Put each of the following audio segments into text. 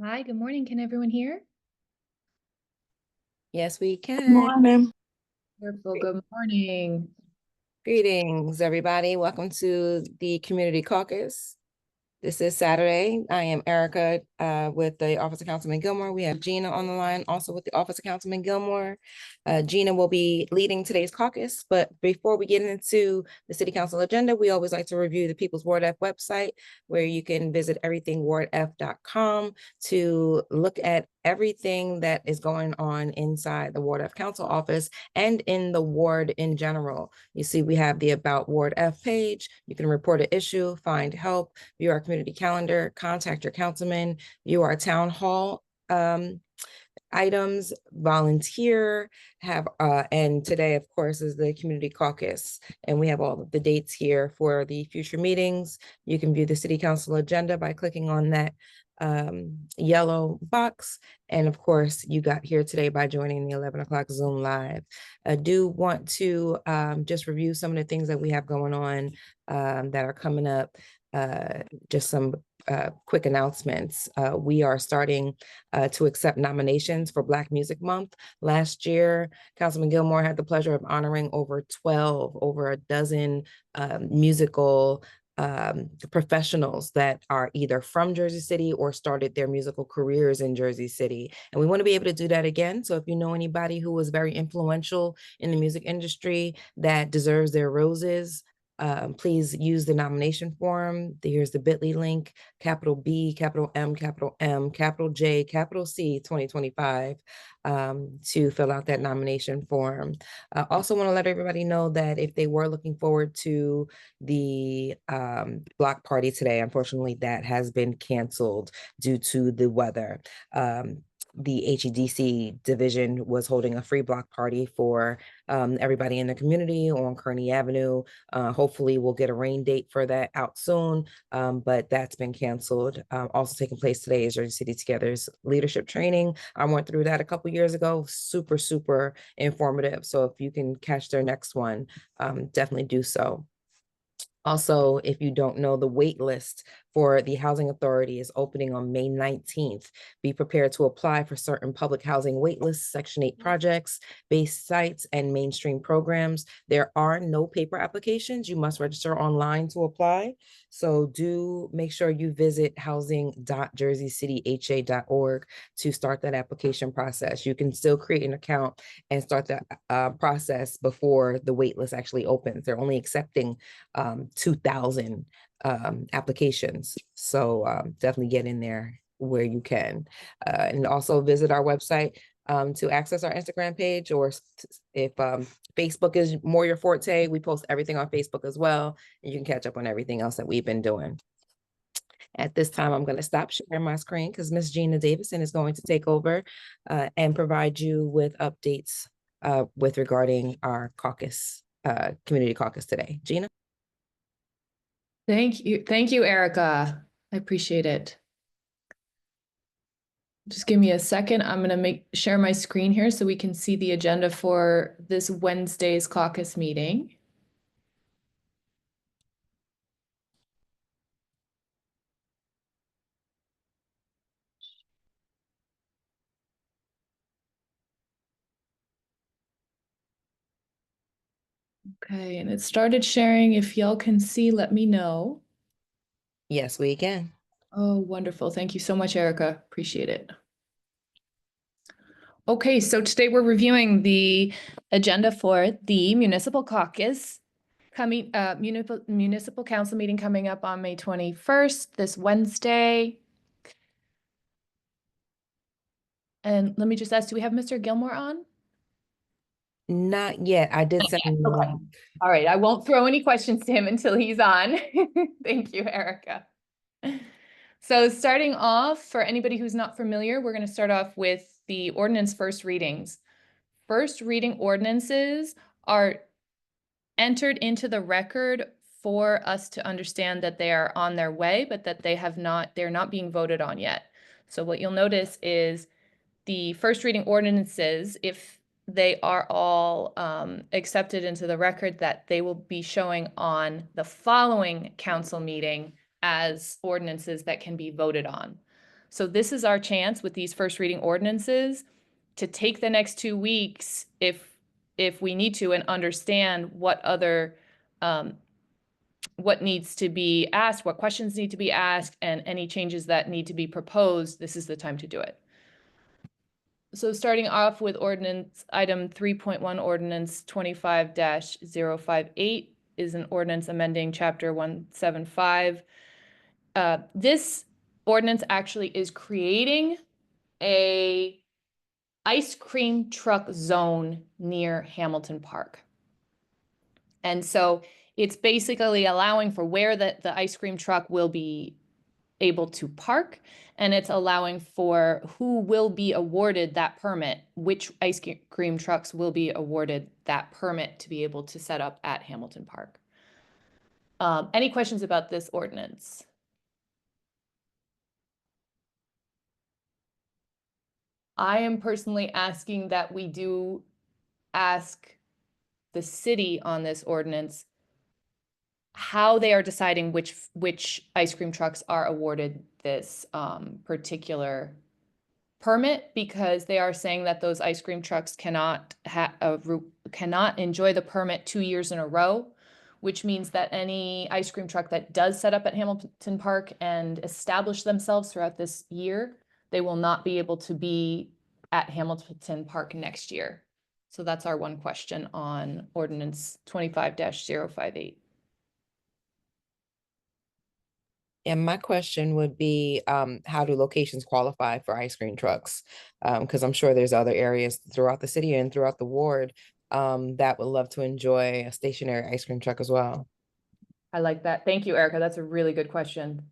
Hi, good morning. Can everyone hear? Yes, we can. Morning. Wonderful. Good morning. Greetings, everybody. Welcome to the Community Caucus. This is Saturday. I am Erica with the Office of Councilman Gilmore. We have Gina on the line, also with the Office of Councilman Gilmore. Gina will be leading today's caucus, but before we get into the City Council agenda, we always like to review the People's Ward F website, where you can visit everythingwardf.com to look at everything that is going on inside the Ward F Council office and in the ward in general. You see, we have the About Ward F page. You can report an issue, find help, view our community calendar, contact your councilman, view our town hall items, volunteer, and today, of course, is the community caucus. And we have all of the dates here for the future meetings. You can view the city council agenda by clicking on that yellow box. And of course, you got here today by joining the 11 o'clock Zoom live. I do want to just review some of the things that we have going on that are coming up. Just some quick announcements. We are starting to accept nominations for Black Music Month. Last year, Councilman Gilmore had the pleasure of honoring over a dozen musical professionals that are either from Jersey City or started their musical careers in Jersey City. And we want to be able to do that again. So if you know anybody who was very influential in the music industry that deserves their roses, please use the nomination form. Here's the bit.ly link, capital B, capital M, capital J, capital C 2025 to fill out that nomination form. I also want to let everybody know that if they were looking forward to the block party today, unfortunately, that has been canceled due to the weather. The HEDC division was holding a free block party for everybody in the community on Kearney Avenue. Hopefully we'll get a rain date for that out soon, but that's been canceled. Also taking place today is Jersey City Together's leadership training. I went through that a couple years ago. Super, super informative. So if you can catch their next one, definitely do so. Also, if you don't know, the wait list for the Housing Authority is opening on May 19th. Be prepared to apply for certain public housing waitlists, Section 8 projects, base sites, and mainstream programs. There are no paper applications. You must register online to apply. So do make sure you visit housing.jerseycityha.org to start that application process. You can still create an account and start that process before the waitlist actually opens. They're only accepting 2,000 applications. So definitely get in there where you can. And also visit our website to access our Instagram page, or if Facebook is more your forte, we post everything on Facebook as well. And you can catch up on everything else that we've been doing. At this time, I'm going to stop sharing my screen because Ms. Gina Davison is going to take over and provide you with updates with regarding our caucus, community caucus today. Gina? Thank you, Erica. I appreciate it. Just give me a second. I'm going to share my screen here so we can see the agenda for this Wednesday's caucus meeting. Okay, and it started sharing. If y'all can see, let me know. Yes, we can. Oh, wonderful. Thank you so much, Erica. Appreciate it. Okay, so today we're reviewing the agenda for the municipal caucus municipal council meeting coming up on May 21st, this Wednesday. And let me just ask, do we have Mr. Gilmore on? Not yet. I did send him. Okay. All right, I won't throw any questions to him until he's on. Thank you, Erica. So starting off, for anybody who's not familiar, we're going to start off with the ordinance first readings. First reading ordinances are entered into the record for us to understand that they are on their way, but that they're not being voted on yet. So what you'll notice is the first reading ordinances, if they are all accepted into the record, that they will be showing on the following council meeting as ordinances that can be voted on. So this is our chance with these first reading ordinances to take the next 2 weeks if we need to and understand what other what needs to be asked, what questions need to be asked, and any changes that need to be proposed. This is the time to do it. So starting off with ordinance item 3.1, ordinance 25-058 is an ordinance amending chapter 175. This ordinance actually is creating a ice cream truck zone near Hamilton Park. And so it's basically allowing for where the ice cream truck will be able to park, and it's allowing for who will be awarded that permit, which ice cream trucks will be awarded that permit to be able to set up at Hamilton Park. Any questions about this ordinance? I am personally asking that we do ask the city on this ordinance how they are deciding which ice cream trucks are awarded this particular permit, because they are saying that those ice cream trucks cannot enjoy the permit 2 years in a row, which means that any ice cream truck that does set up at Hamilton Park and establish themselves throughout this year, they will not be able to be at Hamilton Park next year. So that's our one question on ordinance 25-058. And my question would be, how do locations qualify for ice cream trucks? Because I'm sure there's other areas throughout the city and throughout the ward that would love to enjoy a stationary ice cream truck as well. I like that. Thank you, Erica. That's a really good question.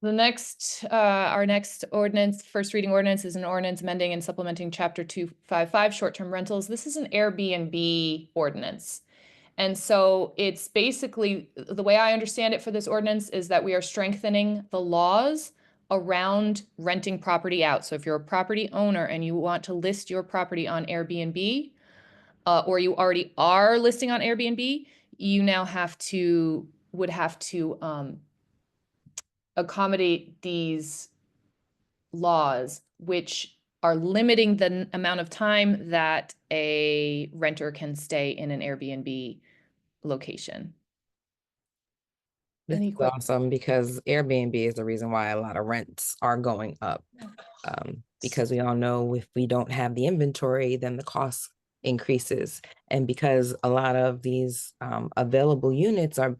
Our next ordinance, first reading ordinance, is an ordinance amending and supplementing chapter 255, short-term rentals. This is an Airbnb ordinance. And so it's basically, the way I understand it for this ordinance is that we are strengthening the laws around renting property out. So if you're a property owner and you want to list your property on Airbnb, or you already are listing on Airbnb, you now would have to accommodate these laws, which are limiting the amount of time that a renter can stay in an Airbnb location. This Any is questions? awesome because Airbnb is the reason why a lot of rents are going up. Because we all know if we don't have the inventory, then the cost increases. And because a lot of these available units are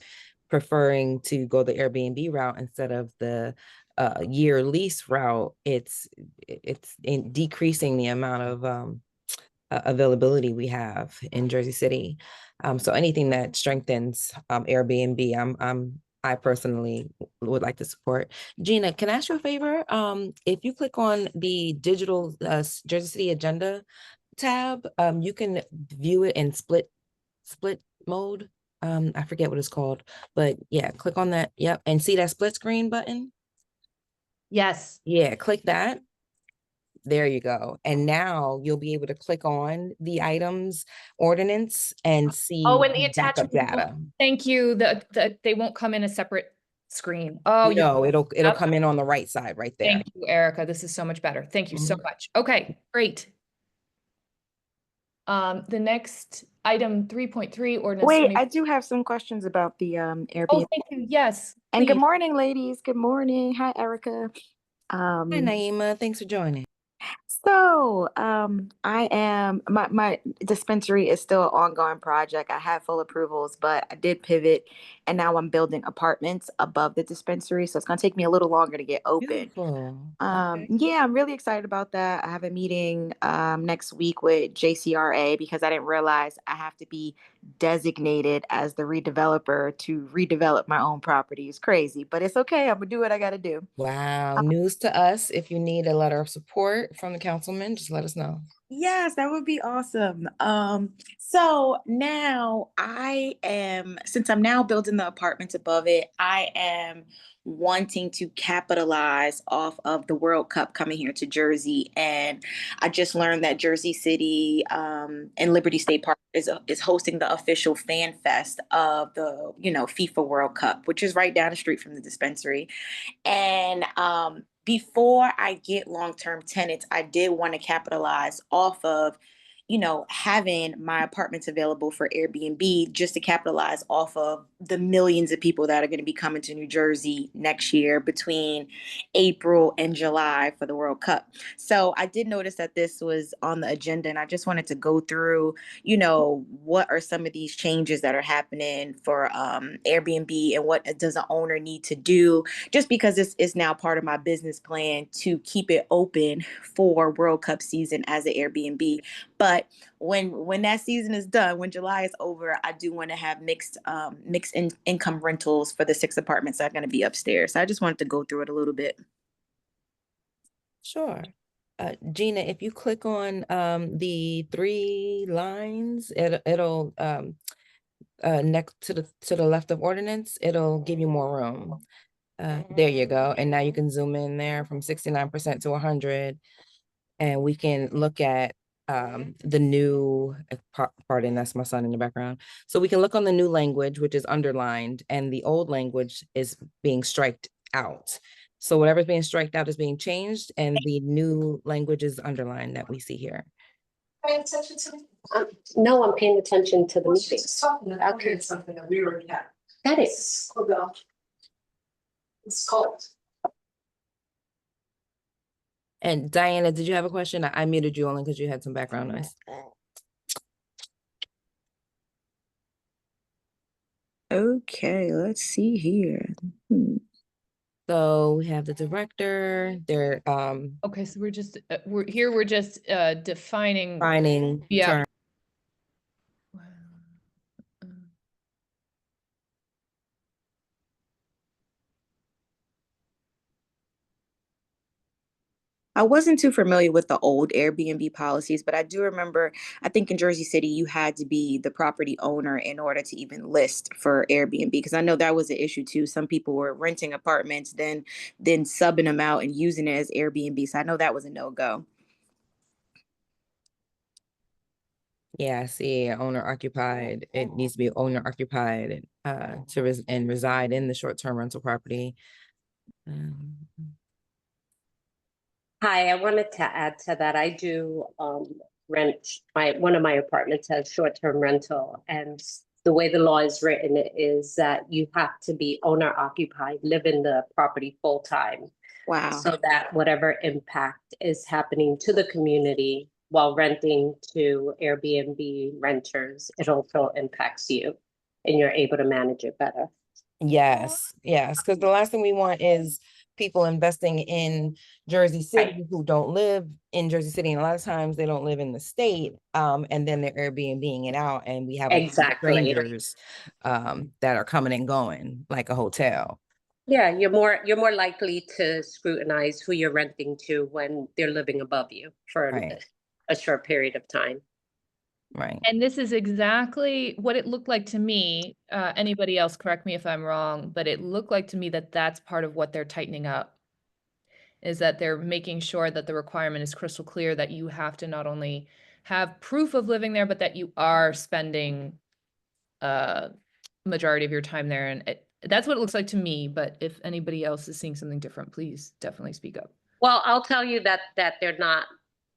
preferring to go the Airbnb route instead of the year lease route, it's decreasing the amount of availability we have in Jersey City. So anything that strengthens Airbnb, I personally would like to support. Gina, can I ask you a favor? If you click on the digital Jersey City agenda tab, you can view it in split mode. I forget what it's called, but yeah, click on that. Yep. And see that split screen button? Yes. Yeah, click that. There you go. And now you'll be able to click on the items ordinance and see Oh, and the backup attachment. data. Thank you. They won't come in a separate screen. Oh, you. No, it'll come in on the right side right there. Thank you, Erica. This is so much better. Thank you so much. Okay, great. The next item 3.3 ordinance. Wait, 20 I do have some questions about the Oh, Airbnb. thank you. Yes, And good please. morning, ladies. Good morning. Hi, Erica. Hi, Naima. Thanks for joining. I am my dispensary is still an ongoing project. I have full approvals, but I did pivot and now I'm building apartments above the dispensary. So it's gonna take me a little longer to get open. Beautiful. Yeah, I'm really excited about that. I have a meeting next week with JCRA because I didn't realize I have to be designated as the redeveloper to redevelop my own property. It's crazy, but it's okay. I'm gonna do what I gotta do. Wow. News to us. If you need a letter of support from the county councilman, just let us know. Yes, that would be awesome. So now since I'm now building the apartments above it, I am wanting to capitalize off of the World Cup coming here to Jersey. And I just learned that Jersey City, and Liberty State Park is hosting the official fan fest of the, FIFA World Cup, which is right down the street from the dispensary. And before I get long-term tenants, I did want to capitalize off of, having my apartments available for Airbnb, just to capitalize off of the millions of people that are going to be coming to New Jersey next year between April and July for the World Cup. So I did notice that this was on the agenda, and I just wanted to go through, what are some of these changes that are happening for Airbnb, and what does an owner need to do, just because this is now part of my business plan to keep it open for World Cup season as an Airbnb. But when that season is done, when July is over, I do want to have mixed income rentals for the 6 apartments that are going to be upstairs. So I just wanted to go through it a little bit. Sure. Gina, if you click on the 3 lines, it'll next to the left of ordinance, it'll give you more room. There you go. And now you can zoom in there from 69% to 100, and we can look at the new, pardon, that's my son in the background. So we can look on the new language, which is underlined, and the old language is being striked out. So whatever's being striked out is being changed, and the new language is underlined that we see here. Paying attention to me? No, I'm paying attention to the Well, meeting. she's just talking about Okay. something that we already have. That is. It's cold. And Diana, did you have a question? I muted you only because you had some background noise. Okay, let's see here. So we have the director, they're Okay, so we're just defining. defining Yeah. terms. I wasn't too familiar with the old Airbnb policies, but I do remember, I think in Jersey City, you had to be the property owner in order to even list for Airbnb, because I know that was an issue too. Some people were renting apartments, then subbing them out and using it as Airbnb. So I know that was a no-go. Yeah, I see owner occupied. It needs to be owner occupied and reside in the short-term rental property. Hi, I wanted to add to that. I do rent one of my apartments has short-term rental, and the way the law is written is that you have to be owner occupied, live in the property full time. Wow. So that whatever impact is happening to the community while renting to Airbnb renters, it also impacts you, and you're able to manage it better. Yes, because the last thing we want is people investing in Jersey City who don't live in Jersey City, and a lot of times they don't live in the state, and then they're Airbnb-ing it out, and we have strangers that are coming and going like a hotel. Yeah, you're more likely to scrutinize who you're renting to when they're living above you for a short period of time. Right. And this is exactly what it looked like to me. Anybody else correct me if I'm wrong, but it looked like to me that that's part of what they're tightening up, is that they're making sure that the requirement is crystal clear, that you have to not only have proof of living there, but that you are spending majority of your time there. And that's what it looks like to me. But if anybody else is seeing something different, please definitely speak up. Well, I'll tell you that they're not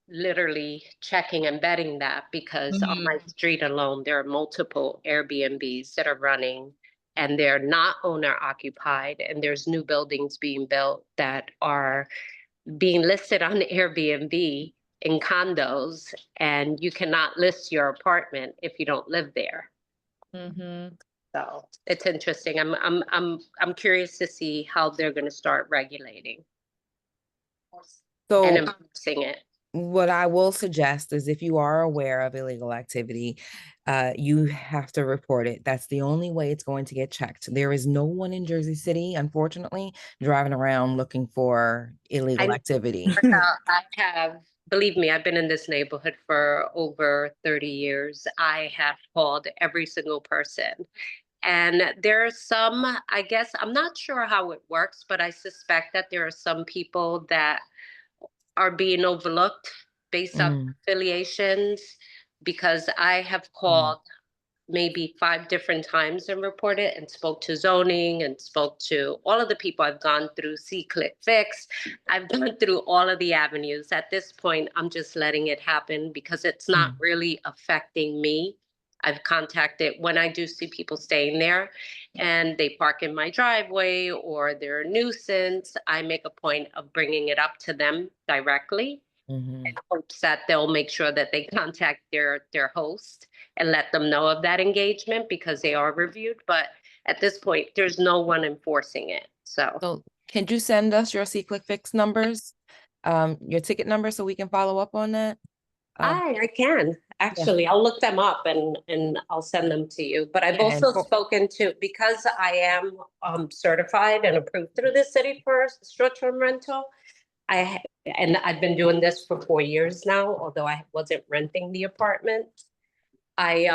literally checking and vetting that, because on my street alone, there are multiple Airbnbs that are running, and they're not owner occupied, and there's new buildings being built that are being listed on Airbnb in condos, and you cannot list your apartment if you don't live there. So it's interesting. I'm curious to see how they're going to start regulating and enforcing it. What I will suggest is, if you are aware of illegal activity, you have to report it. That's the only way it's going to get checked. There is no one in Jersey City, unfortunately, driving around looking for illegal activity. I have believe me, I've been in this neighborhood for over 30 years. I have called every single person. And there are some, I guess, I'm not sure how it works, but I suspect that there are some people that are being overlooked based on Mm, affiliations, because I have called maybe 5 different times and reported and spoke to zoning and spoke to all of the people. I've gone through C-Click Fix. I've gone through all of the avenues. At this point, I'm just letting it happen because it's not Mm. really affecting me. I've contacted when I do see people staying there and they park in my driveway or they're a nuisance, I make a point of bringing it up to them directly Mhm. in hopes that they'll make sure that they contact their host and let them know of that engagement because they are reviewed. But at this point, there's no one enforcing it. So So can you send us your C-Click Fix numbers, your ticket number, so we can follow up on that? I can actually, I'll look them up and I'll send them to you. But I've Yeah, and also spoken to, because I am certified and approved through the city for short-term rental. And I've been doing this for 4 years now, although I wasn't renting the apartment. I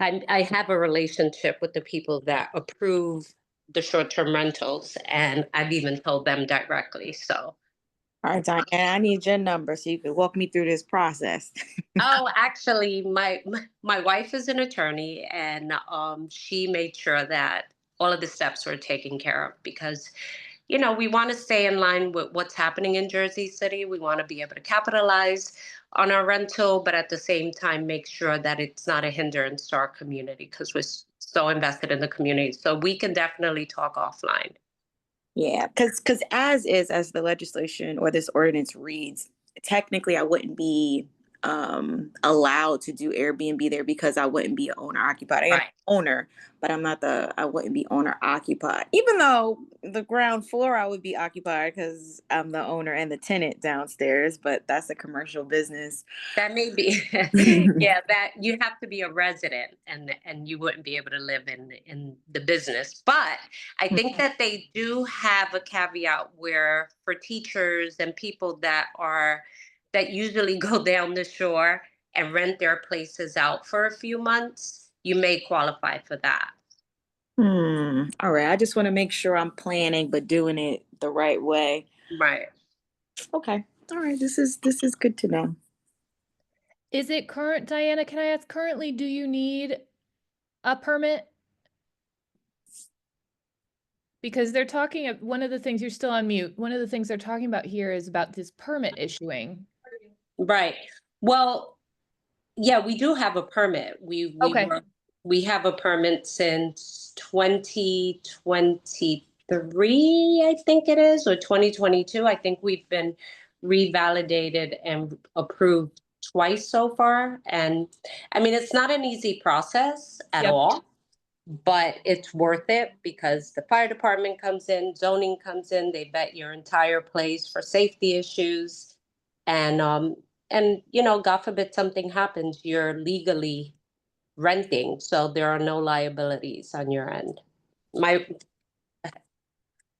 have a relationship with the people that approve the short-term rentals, and I've even told them directly. So, All right, Diane, I need your number so you can walk me through this process. oh, actually, my wife is an attorney, and she made sure that all of the steps were taken care of because, we want to stay in line with what's happening in Jersey City. We want to be able to capitalize on our rental, but at the same time, make sure that it's not a hindrance to our community because we're so invested in the community. So we can definitely talk offline. Yeah, because as the legislation or this ordinance reads, technically I wouldn't be allowed to do Airbnb there because I wouldn't be owner occupied. I am Right. owner, but I wouldn't be owner occupied. Even though the ground floor I would be occupied because I'm the owner and the tenant downstairs, but that's a commercial business. That may be, yeah, that you have to be a resident and you wouldn't be able to live in the business. But I think that they do have a caveat where for teachers and people that usually go down the shore and rent their places out for a few months, you may qualify for that. All right. I just want to make sure I'm planning but doing it the right way. Right. Okay. All right. This is good to know. Is it current, Diana, can I ask currently, do you need a permit? Because they're talking, one of the things, you're still on mute. One of the things they're talking about here is about this permit issuing. Right. Well, yeah, we do have a permit. Okay. We have a permit since 2023, I think it is, or 2022. I think we've been revalidated and approved twice so far. And I mean, it's not an easy process at Yep. all, but it's worth it because the fire department comes in, zoning comes in, they vet your entire place for safety issues. And God forbid something happens, you're legally renting, so there are no liabilities on your end.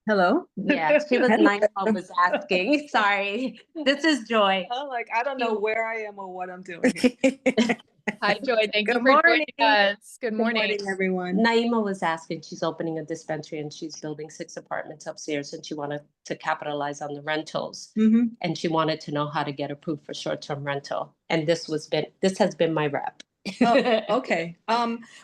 Hello? Yeah, she was nice. I was asking. Sorry, this is Joy. Oh, I don't know where I am or what I'm doing. Hi, Joy. Thank you Good for joining morning. us. Good morning. Everyone. Naima was asking, she's opening a dispensary and she's building 6 apartments upstairs and she wanted to capitalize on the rentals. Mhm. And she wanted to know how to get approved for short-term rental. And this has been my rep. Oh, okay.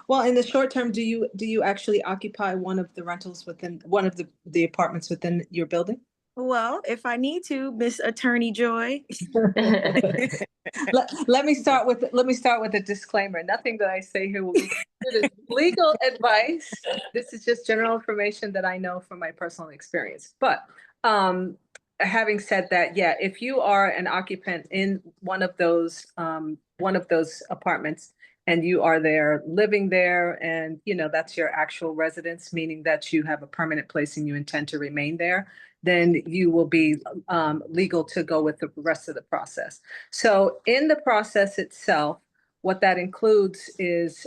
Well, in the short term, do you actually occupy one of the rentals within one of the apartments within your building? Well, if I need to, Miss Attorney Joy. Let me start with a disclaimer. Nothing that I say here will be considered legal advice. This is just general information that I know from my personal experience. But having said that, yeah, if you are an occupant in one of those apartments and you are there living there and that's your actual residence, meaning that you have a permanent place and you intend to remain there, then you will be legal to go with the rest of the process. So in the process itself, what that includes is,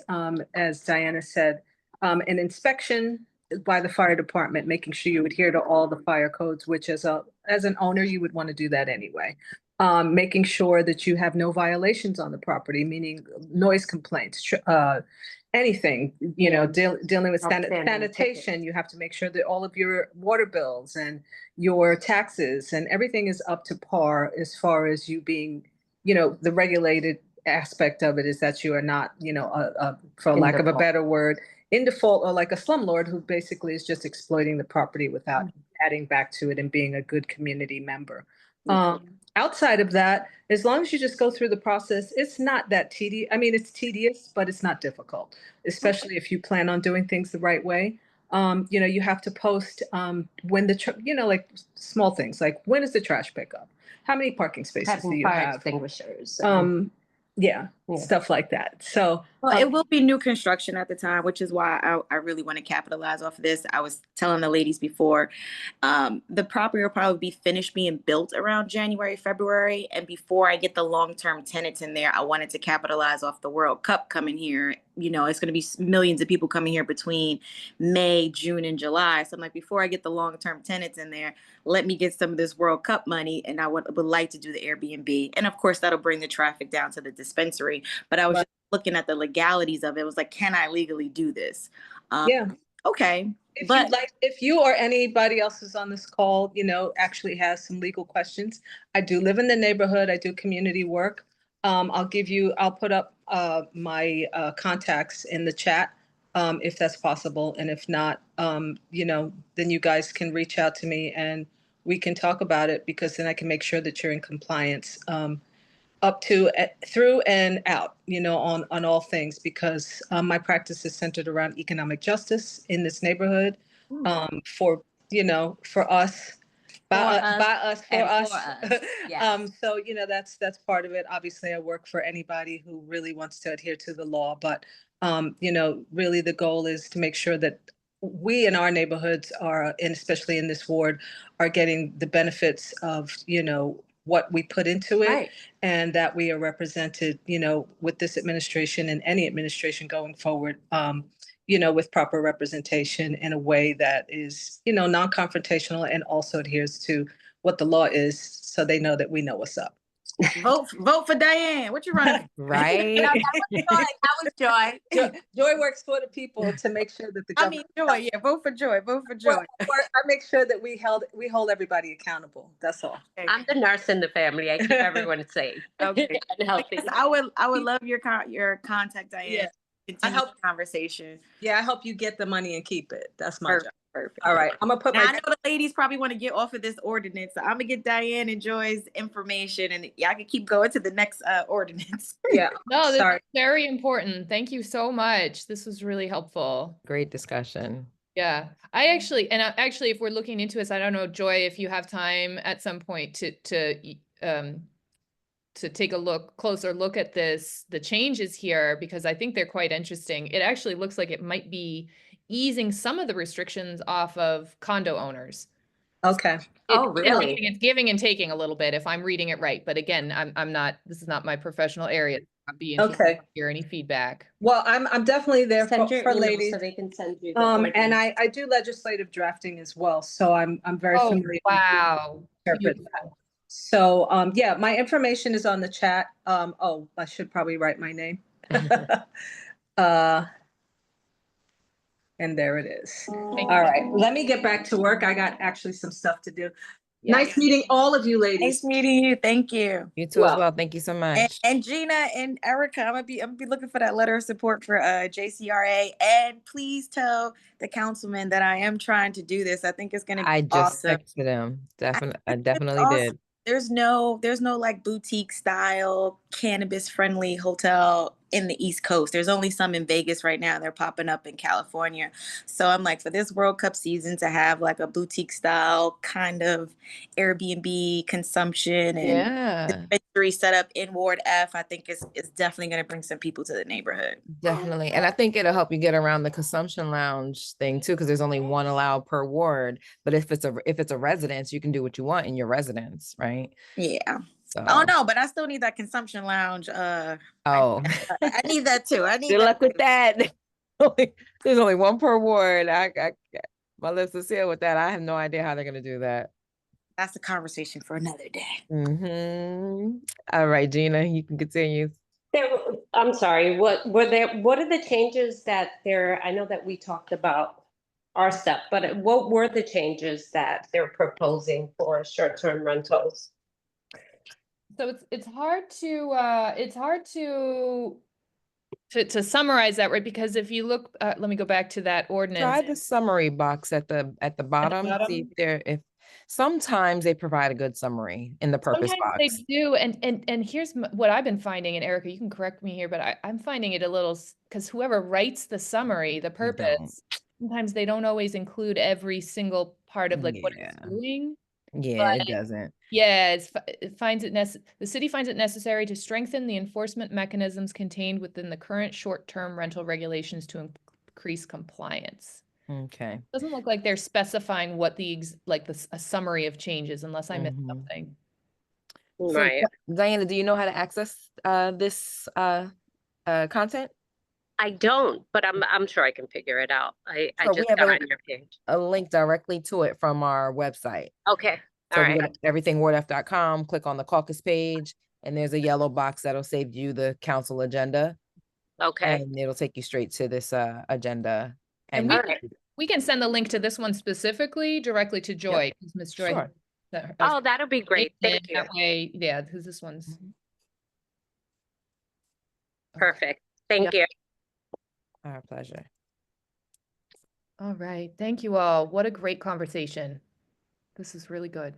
as Diana said, an inspection by the fire department, making sure you adhere to all the fire codes, which as an owner, you would want to do that anyway. making sure that you have no violations on the property, meaning noise complaints, anything, you know, dealing with Outstanding sanitation. You have to make sure that all of your water bills and your taxes and everything is up to par as far as you being, you know, the regulated aspect of it is that you are not, you know, for In lack of a default. better word, in default, or like a slumlord who basically is just exploiting the property without adding back to it and being a good community member. Outside of that, as long as you just go through the process, it's not that tedious. I mean, it's tedious, but it's not difficult, especially if you plan on doing things the right way. You know, you have to post when you know, like small things like when is the trash pickup? How many parking spaces do Having you fire have? extinguishers. Yeah, Yeah. stuff like that. So Well, it will be new construction at the time, which is why I really want to capitalize off of this. I was telling the ladies before, the property will probably be finished being built around January, February. And before I get the long-term tenants in there, I wanted to capitalize off the World Cup coming here. You know, it's going to be millions of people coming here between May, June, and July. So I'm like, before I get the long-term tenants in there, let me get some of this World Cup money. And I would like to do the Airbnb. And of course, that'll bring the traffic down to the dispensary. But I was just looking at the legalities of it. It was like, can I legally do this? yeah. Okay. If But you'd like, if you or anybody else who's on this call, you know, actually has some legal questions, I do live in the neighborhood. I do community work. I'll put up my contacts in the chat if that's possible. And if not, you know, then you guys can reach out to me and we can talk about it because then I can make sure that you're in compliance up to, through and out, you know, on all things, because my practice is centered around economic justice in this neighborhood, for, you know, for us, by us, for us. Yes. So, you know, that's part of it. Obviously, I work for anybody who really wants to adhere to the law, but, you know, really the goal is to make sure that we in our neighborhoods are, and especially in this ward, are getting the benefits of, you know, what we put into it. Right. And that we are represented, you know, with this administration and any administration going forward, you know, with proper representation in a way that is, you know, non-confrontational and also adheres to what the law is, so they know that we know what's up. Vote for Diane. What you running? Right? That was Joy. Joy works for the people to make sure that the I mean, government. Joy. Yeah, vote for Joy. Vote for Joy. I make sure that we hold everybody accountable. That's all. I'm the nurse in the family. I keep everyone safe Okay. and healthy. I would love your contact, Diane. Yeah. Continue the conversation. Yeah, I help you get the money and keep it. That's my job. Perfect. All right, I'm gonna put Now, I my. know the ladies probably want to get off of this ordinance, so I'm gonna get Diane and Joy's information, and I can keep going to the next ordinance. Yeah. No, this Sorry. is very important. Thank you so much. This was really helpful. Great discussion. Yeah, actually, if we're looking into this, I don't know, Joy, if you have time at some point to take a closer look at the changes here, because I think they're quite interesting. It actually looks like it might be easing some of the restrictions off of condo owners. Okay. Oh, really? It's giving and taking a little bit if I'm reading it right. But again, I'm not, this is not my professional area. I'd be interested to hear any feedback. Well, I'm definitely there Send your for email ladies. so they can send you. The And ordinance. I do legislative drafting as well, so I'm very familiar. Wow. Interpret that. So yeah, my information is on the chat. Oh, I should probably write my name. And there it is. All right, let me get back to work. I got actually some stuff to do. Yes. Nice meeting all of you ladies. Nice meeting you. Thank you. You too as well. Thank you so much. And Gina and Erica, I'm gonna be looking for that letter of support for JCRA. And please tell the councilman that I am trying to do this. I think it's gonna be I just awesome. texted him. I definitely awesome. did. There's no like boutique style cannabis friendly hotel in the East Coast. There's only some in Vegas right now. They're popping up in California. So I'm like, for this World Cup season to have like a boutique style kind of Airbnb consumption and dispensary set up in Ward F, I think it's definitely going to bring some people to the neighborhood. Definitely. And I think it'll help you get around the consumption lounge thing too, because there's only one allowed per ward. But if it's a residence, you can do what you want in your residence, right? Yeah. So. Oh no, but I still need that consumption lounge. I need that too. I need good luck with that. There's only one per ward. My lips are sealed with that. I have no idea how they're gonna do that. That's a conversation for another day. All right, Gina, you can continue. I'm sorry, what are the changes that I know that we talked about our stuff, but what were the changes that they're proposing for short-term rentals? So it's hard to summarize that, right? Because if you look, let me go back to that ordinance. Try the summary box at the bottom. See if sometimes they provide a good summary in the purpose Sometimes box. they do, and here's what I've been finding, and Erica, you can correct me here, but I'm finding it a little, because whoever writes the summary, the purpose, sometimes they don't always include every single part of like what it's doing. Yeah, it doesn't. Yeah, the city finds it necessary to strengthen the enforcement mechanisms contained within the current short-term rental regulations to increase compliance. Okay. Doesn't look like they're specifying what a summary of changes, unless I missed something. So, Right. Diana, do you know how to access this content? I don't, but I'm sure I can figure it out. I Sure, just we have got on your page. a link directly to it from our website. Okay. So All if you right. go to everythingwardf.com, click on the caucus page, and there's a yellow box that'll save you the council agenda, Okay. and it'll take you straight to this agenda. And All right. we can send the link to this one specifically directly to Joy, because Ms. Joy. Sure. Oh, that'll be great. Thank you. That way, yeah, because this one's. Perfect. Thank you. Our pleasure. All right, thank you all. What a great conversation. This is really good.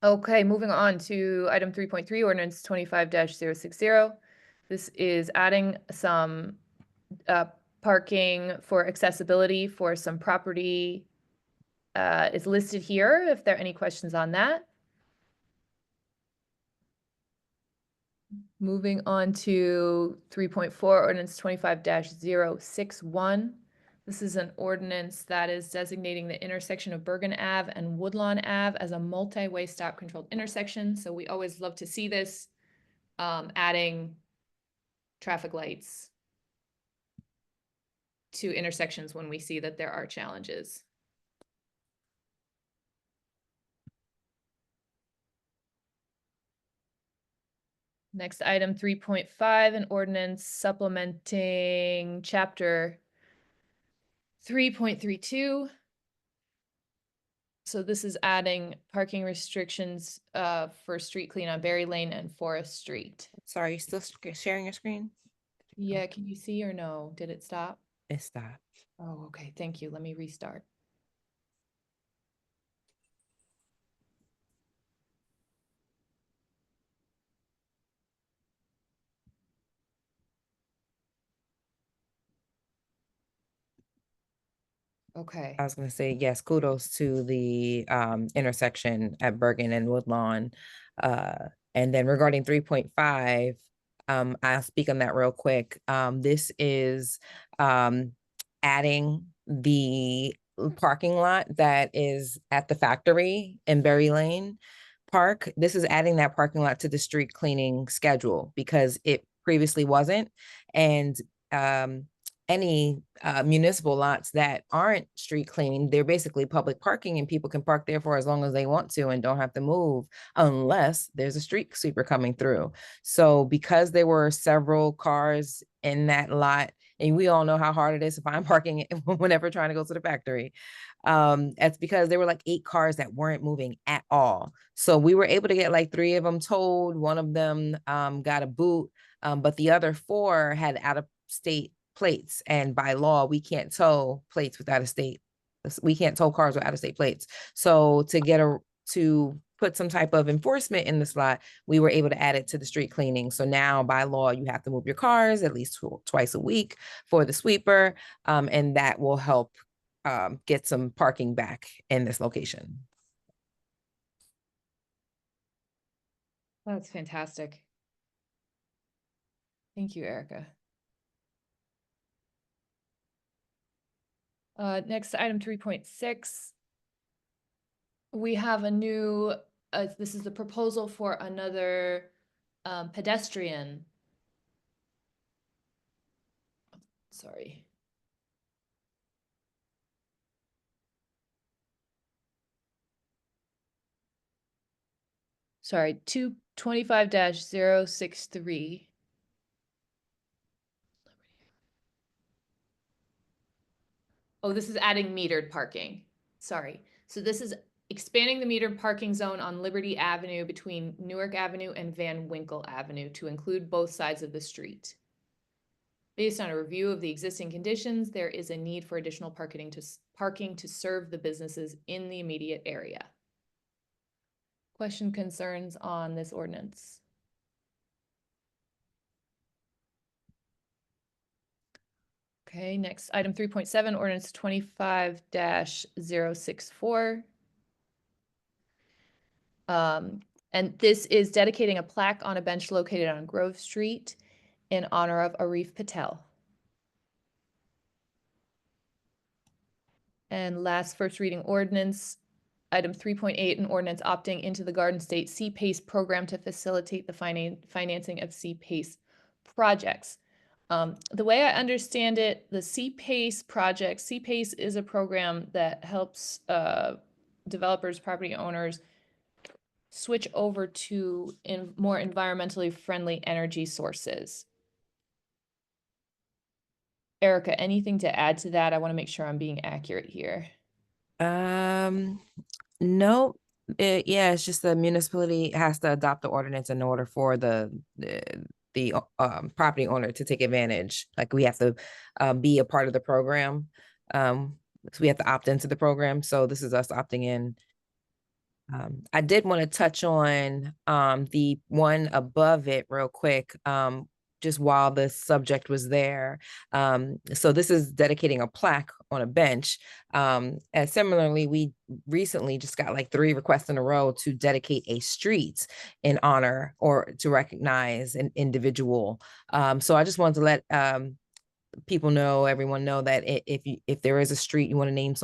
Okay, moving on to item 3.3, ordinance 25-060. This is adding some parking for accessibility for some property. Is listed here if there are any questions on that. Moving on to 3.4, ordinance 25-061. This is an ordinance that is designating the intersection of Bergen Ave and Woodlawn Ave as a multi-way stop controlled intersection. So we always love to see this, adding traffic lights to intersections when we see that there are challenges. Next item 3.5, an ordinance supplementing chapter 3.32. So this is adding parking restrictions for street clean on Berry Lane and Forest Street. Sorry, you still sharing your screen? Yeah, can you see or no? Did it stop? It stopped. Oh, okay, thank you. Let me restart. Okay. I was going to say, yes, kudos to the intersection at Bergen and Woodlawn. And then regarding 3.5, I'll speak on that real quick. This is adding the parking lot that is at the factory in Berry Lane Park. This is adding that parking lot to the street cleaning schedule because it previously wasn't. And any municipal lots that aren't street cleaning, they're basically public parking and people can park there for as long as they want to and don't have to move unless there's a street sweeper coming through. So because there were several cars in that lot, and we all know how hard it is to find parking whenever trying to go to the factory, that's because there were like 8 cars that weren't moving at all. So we were able to get like 3 of them towed. One of them got a boot, but the other 4 had out-of-state plates, and by law we can't tow plates without a state. We can't tow cars with out-of-state plates. So to put some type of enforcement in the slot, we were able to add it to the street cleaning. So now by law you have to move your cars at least twice a week for the sweeper, and that will help get some parking back in this location. That's fantastic. Thank you, Erica. Next item 3.6. We have a new, this is the proposal for another pedestrian. Sorry. sorry, 225-063. Oh, this is adding metered parking. Sorry. So this is expanding the metered parking zone on Liberty Avenue between Newark Avenue and Van Winkle Avenue to include both sides of the street. Based on a review of the existing conditions, there is a need for additional parking to serve the businesses in the immediate area. Question, concerns on this ordinance? Okay, next, item 3.7, ordinance 25-064. And this is dedicating a plaque on a bench located on Grove Street in honor of Arif Patel. And last first reading ordinance, item 3.8, an ordinance opting into the Garden State C-PACE program to facilitate the financing of C-PACE projects. The way I understand it, the C-PACE project, C-PACE is a program that helps developers, property owners switch over to more environmentally friendly energy sources. Erica, anything to add to that? I want to make sure I'm being accurate here. No, it's just the municipality has to adopt the ordinance in order for the property owner to take advantage. Like we have to be a part of the program. So we have to opt into the program. So this is us opting in. I did want to touch on the one above it real quick, just while the subject was there. So this is dedicating a plaque on a bench. And similarly, we recently just got like 3 requests in a row to dedicate a street in honor or to recognize an individual. So I just wanted to let people know, everyone know that if there is a street you want to name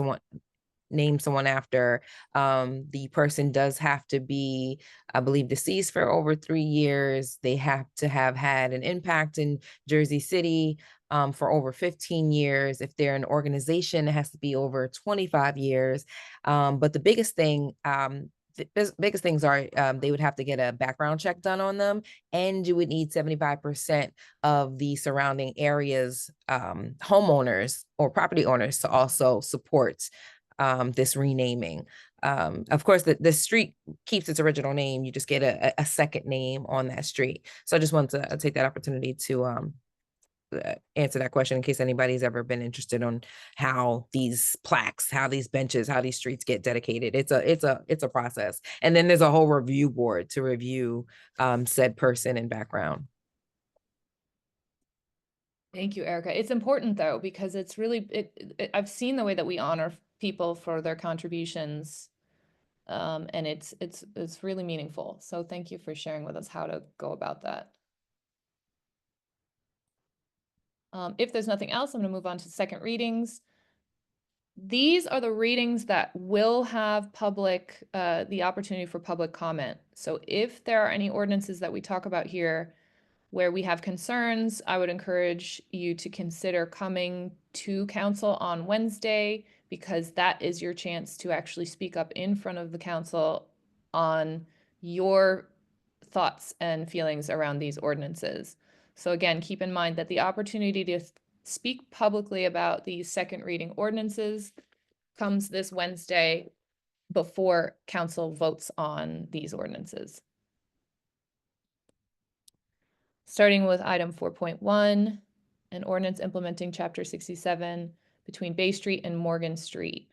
someone after, the person does have to be, I believe, deceased for over 3 years. They have to have had an impact in Jersey City for over 15 years. If they're an organization, it has to be over 25 years. But the biggest thing, biggest things are they would have to get a background check done on them, and you would need 75% of the surrounding areas, homeowners or property owners, to also support this renaming. Of course, the street keeps its original name. You just get a second name on that street. So I just wanted to take that opportunity to answer that question in case anybody's ever been interested on how these plaques, how these benches, how these streets get dedicated. It's a process. And then there's a whole review board to review said person and background. Thank you, Erica. It's important though, because it's really, I've seen the way that we honor people for their contributions. And it's really meaningful. So thank you for sharing with us how to go about that. If there's nothing else, I'm going to move on to second readings. These are the readings that will have public, the opportunity for public comment. So if there are any ordinances that we talk about here where we have concerns, I would encourage you to consider coming to council on Wednesday, because that is your chance to actually speak up in front of the council on your thoughts and feelings around these ordinances. So again, keep in mind that the opportunity to speak publicly about these second reading ordinances comes this Wednesday before council votes on these ordinances. Starting with item 4.1, an ordinance implementing chapter 67 between Bay Street and Morgan Street.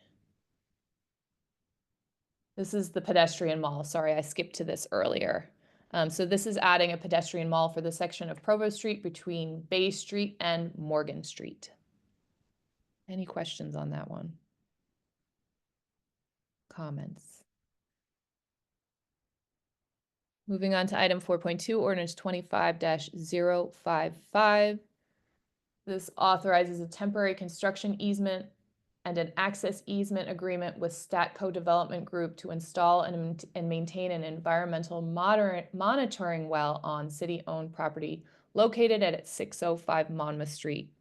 This is the pedestrian mall. Sorry, I skipped to this earlier. So this is adding a pedestrian mall for the section of Provost Street between Bay Street and Morgan Street. Any questions on that one? Comments? Moving on to item 4.2, ordinance 25-055. This authorizes a temporary construction easement and an access easement agreement with Statco Development Group to install and maintain an environmental monitoring well on city-owned property located at 605 Monmouth Street.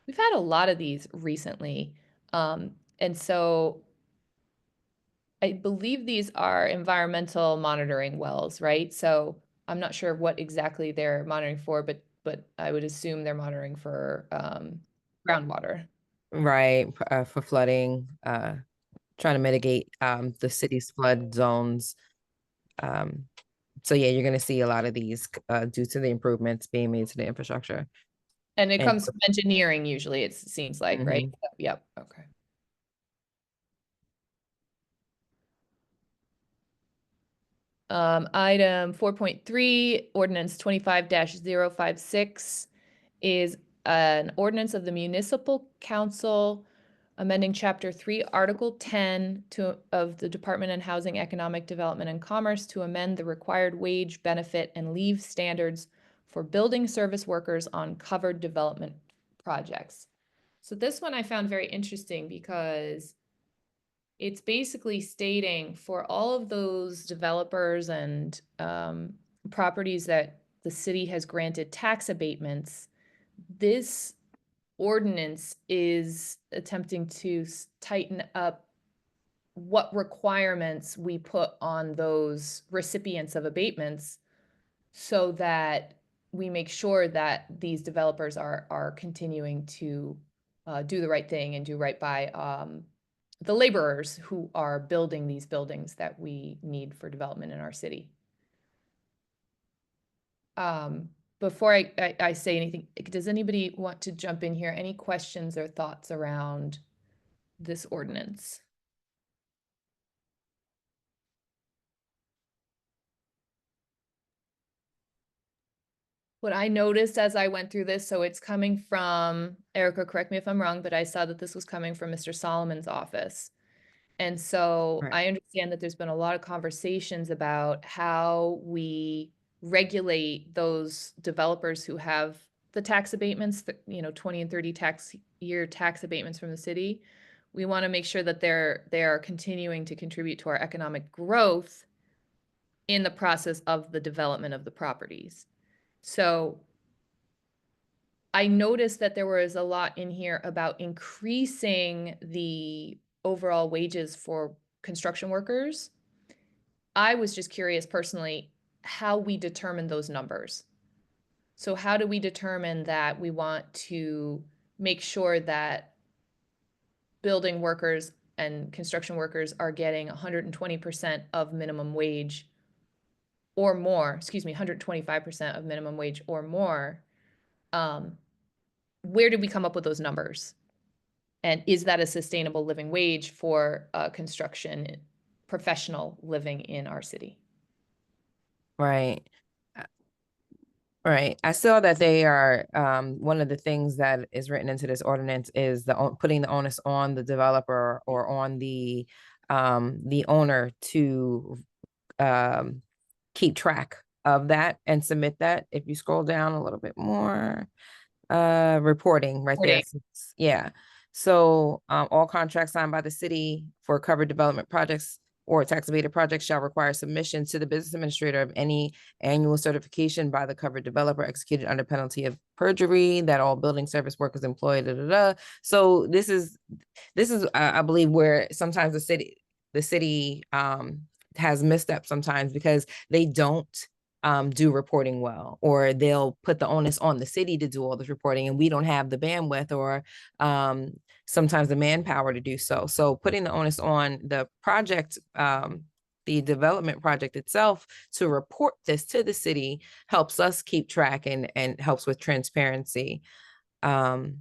We've had a lot of these recently, and so I believe these are environmental monitoring wells, right? So I'm not sure what exactly they're monitoring for, but I would assume they're monitoring for groundwater. Right, for flooding, trying to mitigate the city's flood zones. So yeah, you're gonna see a lot of these due to the improvements being made to the infrastructure. And it And- comes from engineering usually, it seems like, right? Mhm. Yep, okay. Item 4.3, ordinance 25-056 is an ordinance of the municipal council amending chapter 3, article 10 of the Department of Housing, Economic Development and Commerce to amend the required wage, benefit, and leave standards for building service workers on covered development projects. So this one I found very interesting because it's basically stating for all of those developers and properties that the city has granted tax abatements, this ordinance is attempting to tighten up what requirements we put on those recipients of abatements so that we make sure that these developers are continuing to do the right thing and do right by the laborers who are building these buildings that we need for development in our city. Before I say anything, does anybody want to jump in here? Any questions or thoughts around this ordinance? What I noticed as I went through this, so it's coming from, Erica, correct me if I'm wrong, but I saw that this was coming from Mr. Solomon's office. And so Right. I understand that there's been a lot of conversations about how we regulate those developers who have the tax abatements, 20 and 30 year tax abatements from the city. We want to make sure that they are continuing to contribute to our economic growth in the process of the development of the properties. So I noticed that there was a lot in here about increasing the overall wages for construction workers. I was just curious personally how we determine those numbers. So how do we determine that we want to make sure that building workers and construction workers are getting 120% of minimum wage or more, 125% of minimum wage or more? Where did we come up with those numbers? And is that a sustainable living wage for a construction professional living in our city? Right. Right. I saw that they are, one of the things that is written into this ordinance is putting the onus on the developer or on the owner to keep track of that and submit that. If you scroll down a little bit more, reporting right there. Yeah. So all contracts signed by the city for covered development projects or tax abated projects shall require submission to the business administrator of any annual certification by the covered developer executed under penalty of perjury that all building service workers employed. So this is I believe where sometimes the city has missteps sometimes because they don't do reporting well, or they'll put the onus on the city to do all this reporting and we don't have the bandwidth or sometimes the manpower to do so. So putting the onus on the project, the development project itself to report this to the city helps us keep track and helps with transparency. But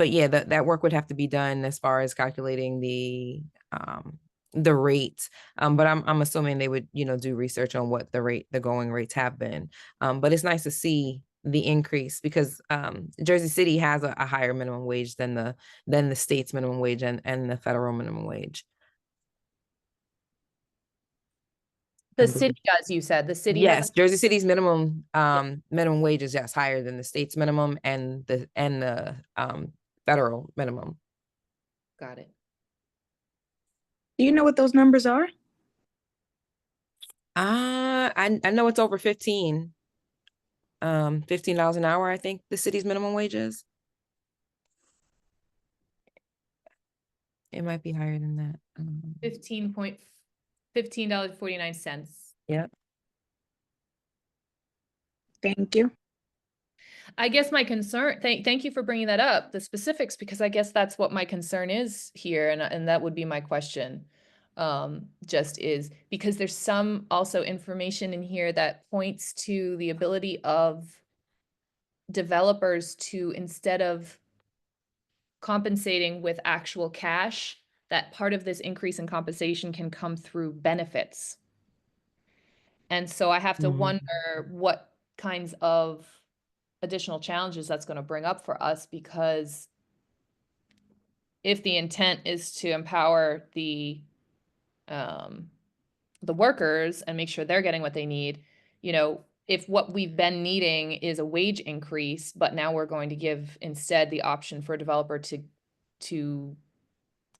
yeah, that work would have to be done as far as calculating the rate. But I'm assuming they would, do research on what the going rates have been. But it's nice to see the increase because Jersey City has a higher minimum wage than the state's minimum wage and the federal minimum wage. The city does, you said. The city Yes, has Jersey City's minimum wage is higher than the state's minimum and the federal minimum. got it. Do you know what those numbers are? I know it's over 15. $15 an hour, I think the city's minimum wage is. It might be higher than that. $15.49. Yeah. Thank you. I guess my concern, thank you for bringing that up, the specifics, because I guess that's what my concern is here, and that would be my question. Just is because there's some also information in here that points to the ability of developers to, instead of compensating with actual cash, that part of this increase in compensation can come through benefits. And so I have to Mhm. wonder what kinds of additional challenges that's going to bring up for us, because if the intent is to empower the workers and make sure they're getting what they need, you know, if what we've been needing is a wage increase, but now we're going to give instead the option for a developer to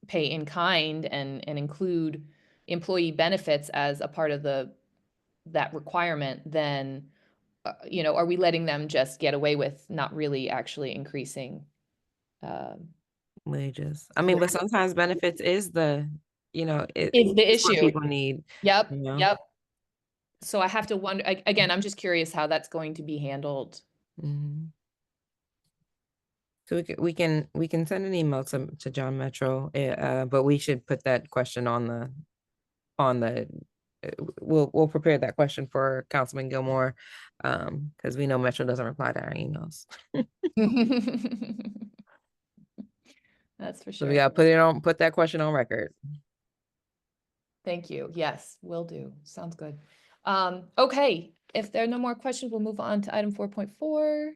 pay in kind and include employee benefits as a part of that requirement, then you know, are we letting them just get away with not really actually increasing Wages. I mean, but sometimes benefits is the, you know, is the it's what issue? people need. Yep, You know? yep. So I have to wonder, again, I'm just curious how that's going to be handled. Mhm. So we can send an email to John Metro, but we should put that question on the we'll prepare that question for Councilman Gilmore, because we know Metro doesn't reply to our emails. That's for So we sure. gotta put that question on record. Thank you. Yes, will do. Sounds good. Okay, if there are no more questions, we'll move on to item 4.4.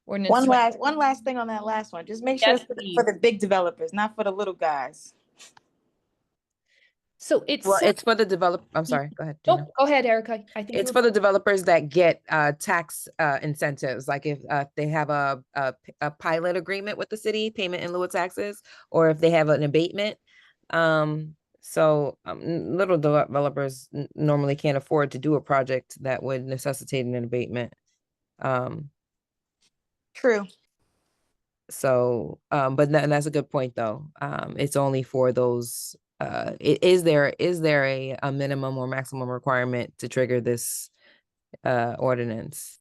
Ordinance One 20 last thing on that last one. Just make sure Yes, it's for please. the big developers, not for the little guys. So it's Well, it's for the I'm sorry, go ahead, Gina. oh, go ahead, Erica. I think It's for the developers that get tax incentives, like if they have a pilot agreement with the city, payment in lieu of taxes, or if they have an abatement. Little developers normally can't afford to do a project that would necessitate an abatement. True. So, but that's a good point though. It's only for those. Is there a minimum or maximum requirement to trigger this ordinance?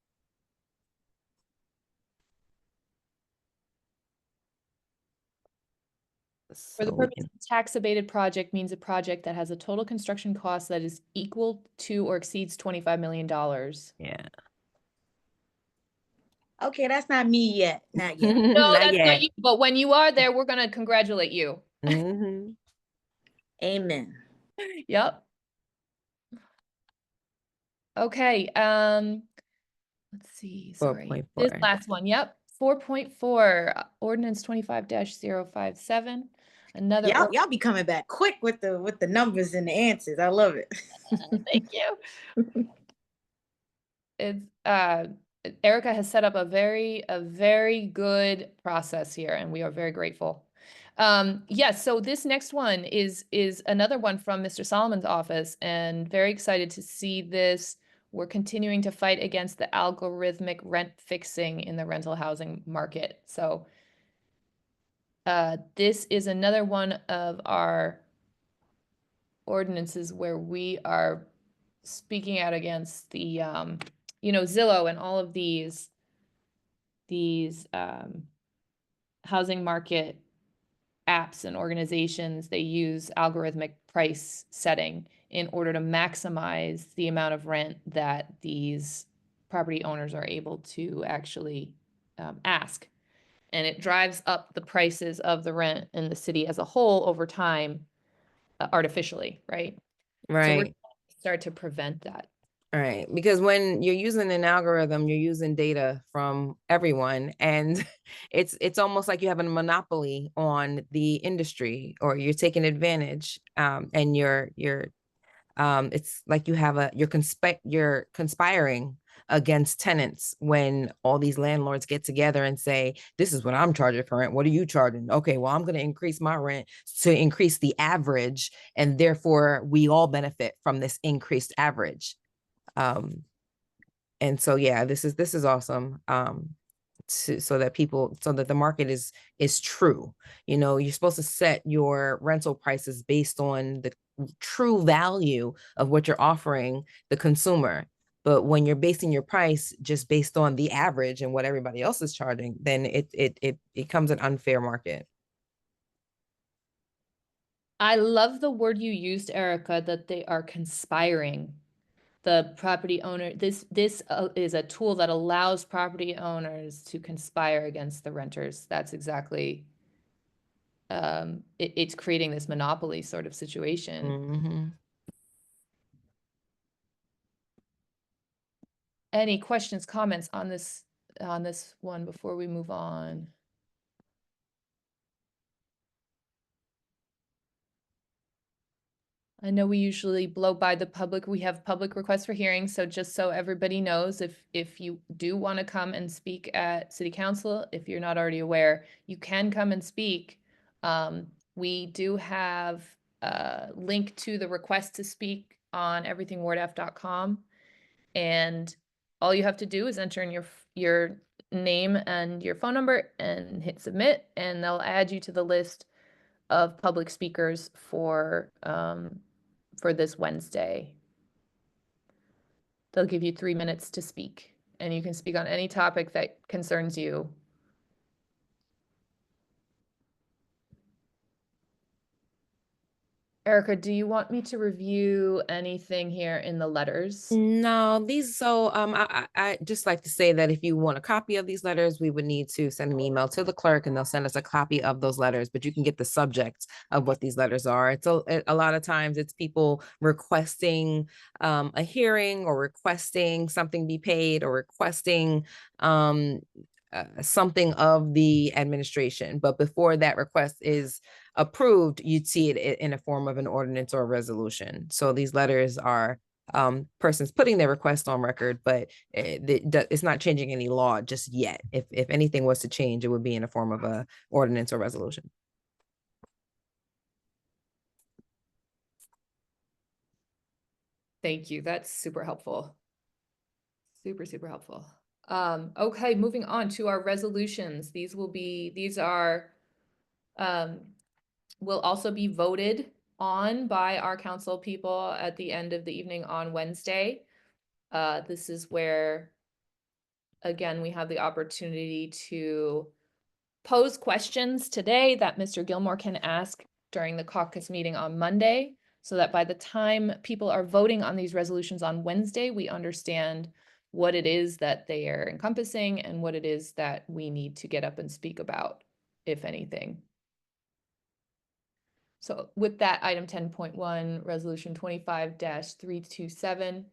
For the So we purpose can, of tax abated project means a project that has a total construction cost that is equal to or exceeds $25 million. yeah. Okay, that's not me yet. Not yet. No, Not that's yet. not you, but when you are there, we're gonna congratulate you. Mhm. Amen. Yep. Okay, let's see, sorry. This 4.4. last one, yep. 4.4, ordinance 25-057. Another Y'all be coming back quick with the numbers and the answers. I love it. thank you. It's Erica has set up a very good process here, and we are very grateful. Yes, so this next one is another one from Mr. Solomon's office, and very excited to see this. We're continuing to fight against the algorithmic rent fixing in the rental housing market. So this is another one of our ordinances where we are speaking out against the you know, Zillow and all of these housing market apps and organizations. They use algorithmic price setting in order to maximize the amount of rent that these property owners are able to actually ask. And it drives up the prices of the rent in the city as a whole over time artificially, right? So we're Right. trying to start to prevent that. Right. Because when you're using an algorithm, you're using data from everyone, and it's almost like you have a monopoly on the industry, or you're taking advantage. And it's like you're conspiring against tenants when all these landlords get together and say, this is what I'm charging for rent. What are you charging? Okay, well, I'm going to increase my rent to increase the average, and therefore we all benefit from this increased average. And so, yeah, this is awesome. so that the market is true. You know, you're supposed to set your rental prices based on the true value of what you're offering the consumer. But when you're basing your price just based on the average and what everybody else is charging, then it becomes an unfair market. I love the word you used, Erica, that they are conspiring. The property owner, this is a tool that allows property owners to conspire against the renters. That's exactly, it's creating this monopoly sort of situation. Mm-hmm. Any questions, comments on this one before we move on? I know we usually blow by the public. We have public requests for hearings, so just so everybody knows, if you do want to come and speak at City Council, if you're not already aware, you can come and speak. We do have a link to the request to speak on everythingwardf.com, and all you have to do is enter in your name and your phone number and hit submit, and they'll add you to the list of public speakers for this Wednesday. They'll give you 3 minutes to speak, and you can speak on any topic that concerns you. Erica, do you want me to review anything here in the letters? No, I just like to say that if you want a copy of these letters, we would need to send an email to the clerk and they'll send us a copy of those letters, but you can get the subject of what these letters are. It's a lot of times it's people requesting a hearing or requesting something be paid or requesting something of the administration. But before that request is approved, you'd see it in a form of an ordinance or a resolution. So these letters are persons putting their request on record, but it's not changing any law just yet. If anything was to change, it would be in a form of a ordinance or resolution. Thank you. That's super helpful. Super, super helpful. Okay, moving on to our resolutions. These will also be voted on by our council people at the end of the evening on Wednesday. This is where, again, we have the opportunity to pose questions today that Mr. Gilmore can ask during the caucus meeting on Monday, so that by the time people are voting on these resolutions on Wednesday, we understand what it is that they are encompassing and what it is that we need to get up and speak about, if anything. So with that, item 10.1, resolution 25-327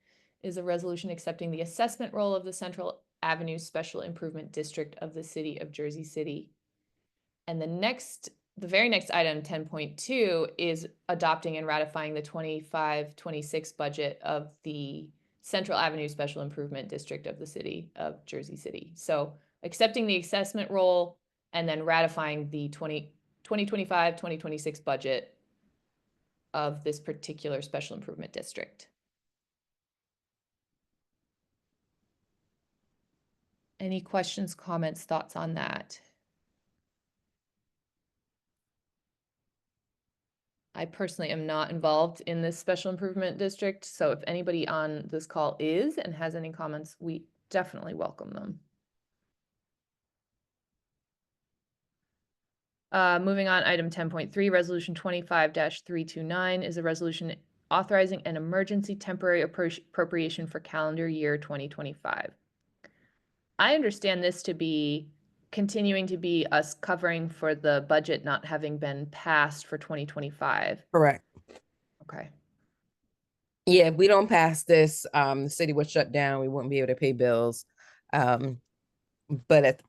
is a resolution accepting the assessment role of the Central Avenue Special Improvement District of the City of Jersey City. And the very next item, 10.2, is adopting and ratifying the 25-26 budget of the Central Avenue Special Improvement District of the City of Jersey City. So accepting the assessment role and then ratifying the 2025-2026 budget of this particular special improvement district. Any questions, comments, thoughts on that? I personally am not involved in this special improvement district, so if anybody on this call is and has any comments, we definitely welcome them. Moving on, item 10.3, resolution 25-329 is a resolution authorizing an emergency temporary appropriation for calendar year 2025. I understand this to be continuing to be us covering for the budget not having been passed for 2025. Correct. Okay. Yeah, if we don't pass this, the city would shut down. We wouldn't be able to pay bills. But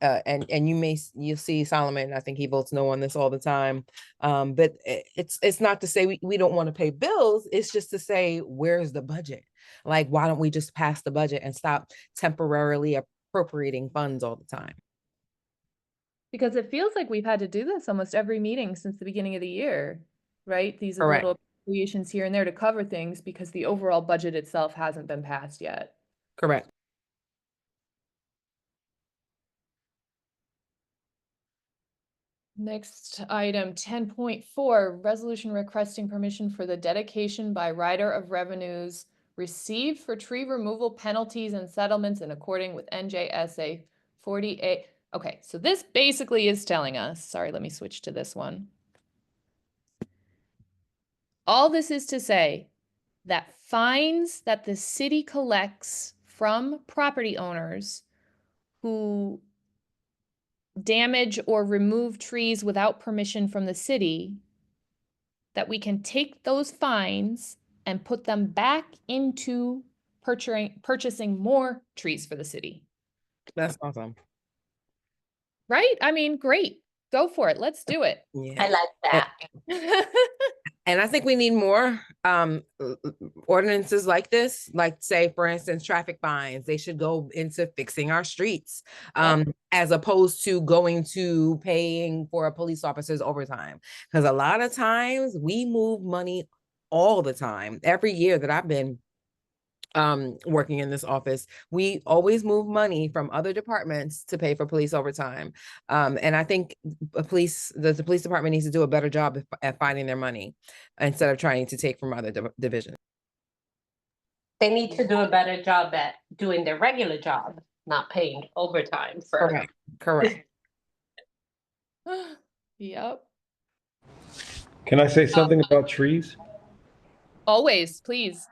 you'll see Solomon, I think he votes no on this all the time. But it's not to say we don't want to pay bills. It's just to say, where's the budget? Like, why don't we just pass the budget and stop temporarily appropriating funds all the time? Because it feels like we've had to do this almost every meeting since the beginning of the year, right? These are Correct. little appropriations here and there to cover things because the overall budget itself hasn't been passed yet. Correct. Next item, 10.4, resolution requesting permission for the dedication by rider of revenues received for tree removal penalties and settlements in accordance with NJSA 48. Okay, so this basically is telling us, sorry, let me switch to this one. All this is to say that fines that the city collects from property owners who damage or remove trees without permission from the city, that we can take those fines and put them back into purchasing more trees for the city. That's awesome. Right? I mean, great. Go for it. Let's do it. Yeah. I like that. And I think we need more ordinances like this, like say, for instance, traffic fines. They should go into fixing our streets, as opposed to going to paying for a police officer's overtime. Because a lot of times we move money all the time. Every year that I've been working in this office, we always move money from other departments to pay for police overtime. And I think the police department needs to do a better job at finding their money instead of trying to take from other divisions. They need to do a better job at doing their regular job, not paying overtime for. Correct. Yep. Can I say something about trees? Always, please.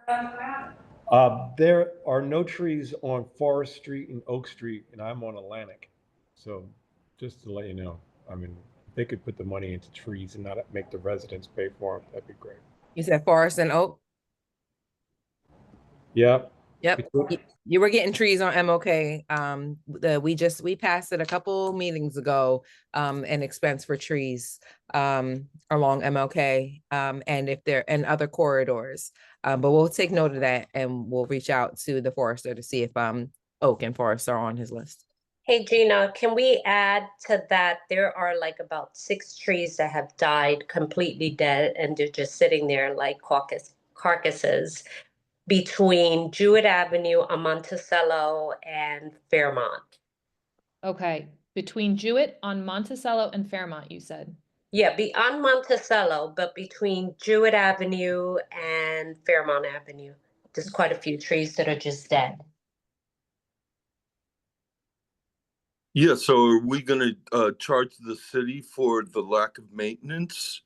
There are no trees on Forest Street and Oak Street, and I'm on Atlantic. So just to let you know, I mean, if they could put the money into trees and not make the residents pay for them, that'd be great. You said Forest and Oak? Yep. Yep. You were getting trees on MOK. We passed it a couple meetings ago, an expense for trees along MLK and if they're in other corridors. But we'll take note of that and we'll reach out to the forester to see if Oak and Forest are on his list. Hey, Gina, can we add to that? There are like about 6 trees that have died completely dead and they're just sitting there like carcasses between Jewett Avenue, Monticello, and Fairmont. Okay, between Jewett on Monticello and Fairmont, you said? Yeah, beyond Monticello, but between Jewett Avenue and Fairmont Avenue. There's quite a few trees that are just dead. Yeah, so are we going to charge the city for the lack of maintenance?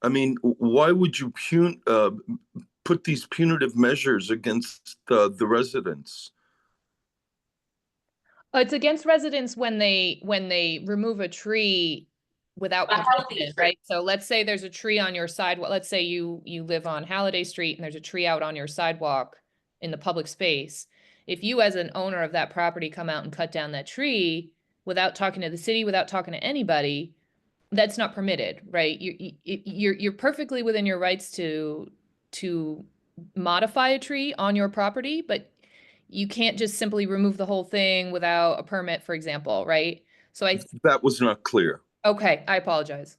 I mean, why would you put these punitive measures against the residents? It's against residents when they remove a tree without permission, right? So let's say there's a tree on your sidewalk. Let's say you live on Halliday Street and there's a tree out on your sidewalk in the public space. If you as an owner of that property come out and cut down that tree without talking to the city, without talking to anybody, that's not permitted, right? You're perfectly within your rights to modify a tree on your property, but you can't just simply remove the whole thing without a permit, for example, right? So that was not clear. Okay, I apologize.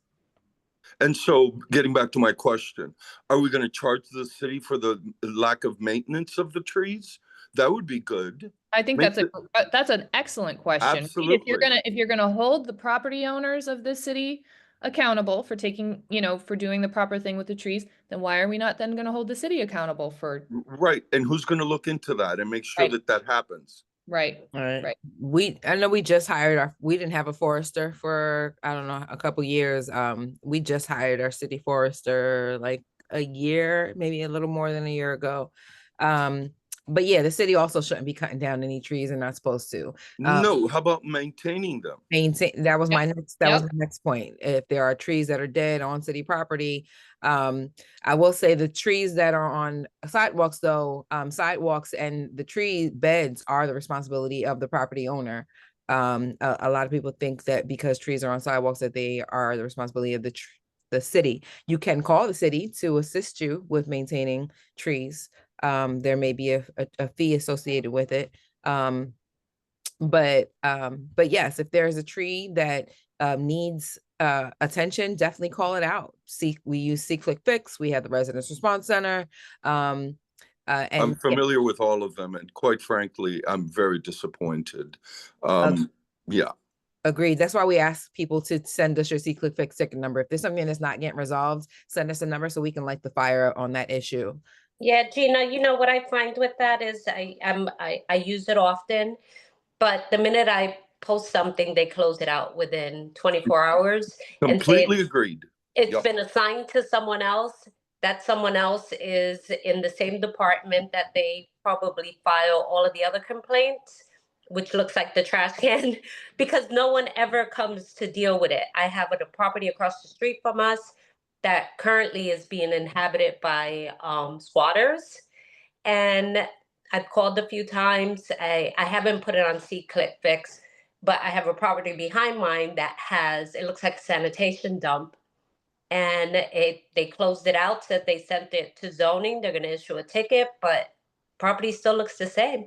And so getting back to my question, are we going to charge the city for the lack of maintenance of the trees? That would be good. I think that's an excellent question. Absolutely. If you're gonna hold the property owners of this city accountable for taking, for doing the proper thing with the trees, then why are we not then gonna hold the city accountable for? Right, and who's going to look into that and make sure that happens? Right. Right. I know we just hired we didn't have a forester for, I don't know, a couple years. We just hired our city forester like a year, maybe a little more than a year ago. But yeah, the city also shouldn't be cutting down any trees and not supposed to. No, how about maintaining them? That was my next point. If there are trees that are dead on city property, I will say the trees that are on sidewalks though, sidewalks and the tree beds are the responsibility of the property owner. A lot of people think that because trees are on sidewalks that they are the responsibility of the city. You can call the city to assist you with maintaining trees. There may be a fee associated with it. But yes, if there's a tree that needs attention, definitely call it out. We use See-Click Fix. We have the Residence Response Center. And I'm familiar with all of them, and quite frankly, I'm very disappointed. Yeah. Agreed. That's why we ask people to send us your C-Click Fix ticket number. If there's something that's not getting resolved, send us a number so we can light the fire on that issue. Yeah, Gina, you know what I find with that is I use it often, but the minute I post something, they close it out within 24 hours and say Completely agreed. it's Yep. been assigned to someone else. That someone else is in the same department that they probably file all of the other complaints, which looks like the trash can, because no one ever comes to deal with it. I have a property across the street from us that currently is being inhabited by squatters. And I've called a few times. I haven't put it on C-Click Fix, but I have a property behind mine that has, it looks like a sanitation dump. And they closed it out, said they sent it to zoning. They're going to issue a ticket, but property still looks the same.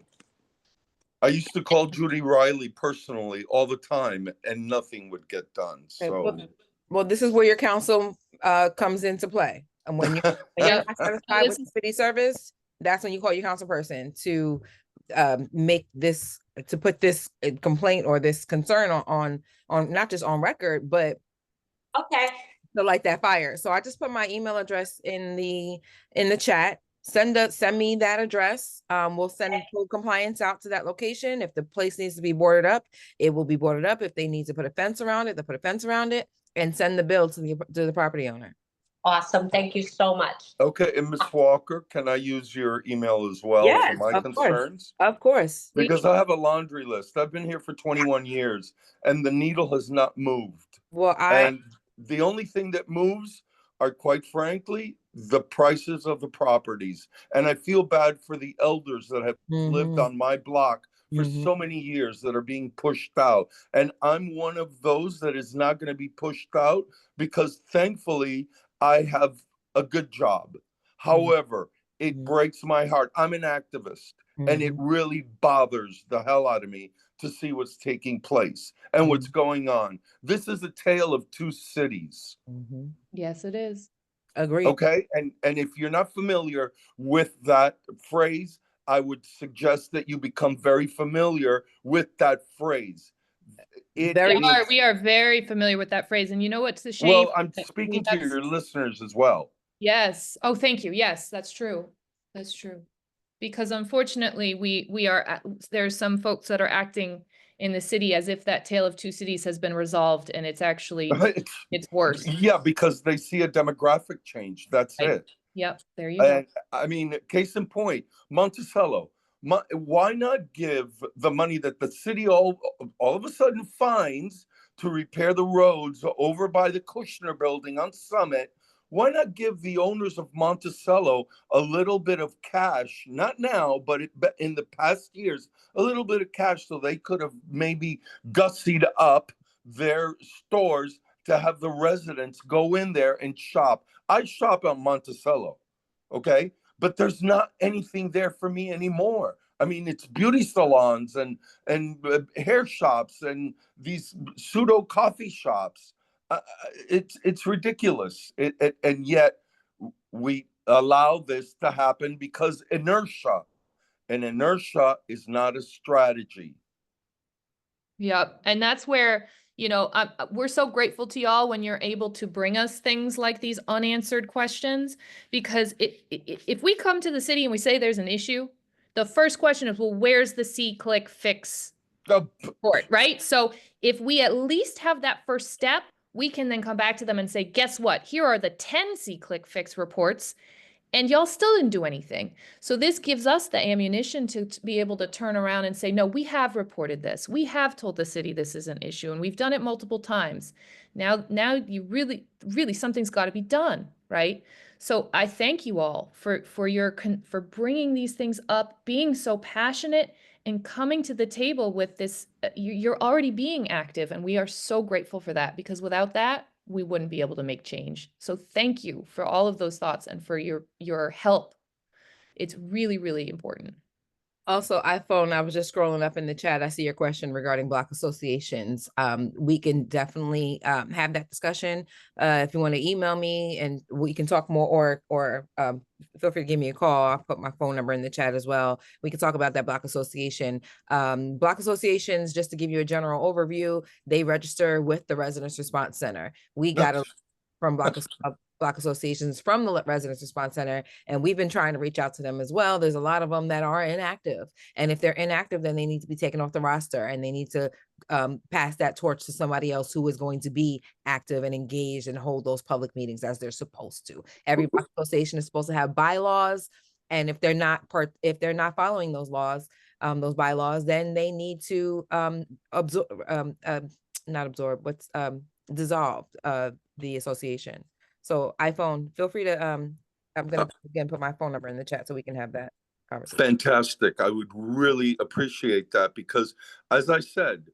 I used to call Judy Riley personally all the time and nothing would get done. So Well, this is where your council comes into play. And when you're not satisfied with the city service, that's when you call your council person to make this, to put this complaint or this concern on not just on record, but okay, to light that fire. So I just put my email address in the chat. Send me that address. We'll send full compliance out to that location. If the place needs to be boarded up, it will be boarded up. If they need to put a fence around it, they'll put a fence around it and send the bill to the property owner. Awesome. Thank you so much. okay, and Ms. Walker, can I use your email as well Yes, for my of course. concerns? Of course. Because I have a laundry list. I've been here for 21 years and the needle has not moved. Well, And the only thing that moves are, quite frankly, the prices of the properties. And I feel bad for the elders that have lived on my block for so many years that are being pushed out. And I'm one of those that is not going to be pushed out because thankfully I have a good job. However, it breaks my heart. I'm an activist and it really bothers the hell out of me to see what's taking place and what's going on. This is a tale of two cities. Yes, it is. Agreed. Okay. And if you're not familiar with that phrase, I would suggest that you become very familiar with that phrase. We are very familiar with that phrase. And you know what's the shame? Well, I'm speaking to your listeners as well. Yes. Oh, thank you. Yes, that's true. That's true. Because unfortunately, there's some folks that are acting in the city as if that tale of two cities has been resolved, and it's actually it's worse. Yeah, because they see a demographic change. That's it. Yep, there you go. I mean, case in point, Monticello. Why not give the money that the city all of a sudden finds to repair the roads over by the Kushner building on Summit? Why not give the owners of Monticello a little bit of cash, not now, but in the past years, a little bit of cash so they could have maybe gussied up their stores to have the residents go in there and shop. I shop at Monticello, okay? But there's not anything there for me anymore. I mean, it's beauty salons and hair shops and these pseudo coffee shops. It's ridiculous. And yet we allow this to happen because inertia, and inertia is not a strategy. Yep. And that's where, you know, we're so grateful to y'all when you're able to bring us things like these unanswered questions, because if we come to the city and we say there's an issue, the first question is, well, where's the C-Click Fix report, right? So if we at least have that first step, we can then come back to them and say, guess what? Here are the 10 C-Click Fix reports, and y'all still didn't do anything. So this gives us the ammunition to be able to turn around and say, no, we have reported this. We have told the city this is an issue, and we've done it multiple times. Now you really, something's got to be done, right? So I thank you all for bringing these things up, being so passionate, and coming to the table with this. You're already being active, and we are so grateful for that, because without that, we wouldn't be able to make change. So thank you for all of those thoughts and for your help. It's really, really important. Also, iPhone, I was just scrolling up in the chat. I see your question regarding block associations. We can definitely have that discussion. If you want to email me and we can talk more, or feel free to give me a call. I'll put my phone number in the chat as well. We can talk about that block association. Block associations, just to give you a general overview, they register with the Residence Response Center. We got a from block associations from the Residence Response Center, and we've been trying to reach out to them as well. There's a lot of them that are inactive, and if they're inactive, then they need to be taken off the roster, and they need to pass that torch to somebody else who is going to be active and engaged and hold those public meetings as they're supposed to. Every block association is supposed to have bylaws, and if they're not following those laws, those bylaws, then they need to dissolve the association. So iPhone, feel free to, I'm gonna again put my phone number in the chat so we can have that conversation. Fantastic. I would really appreciate that because, as I said,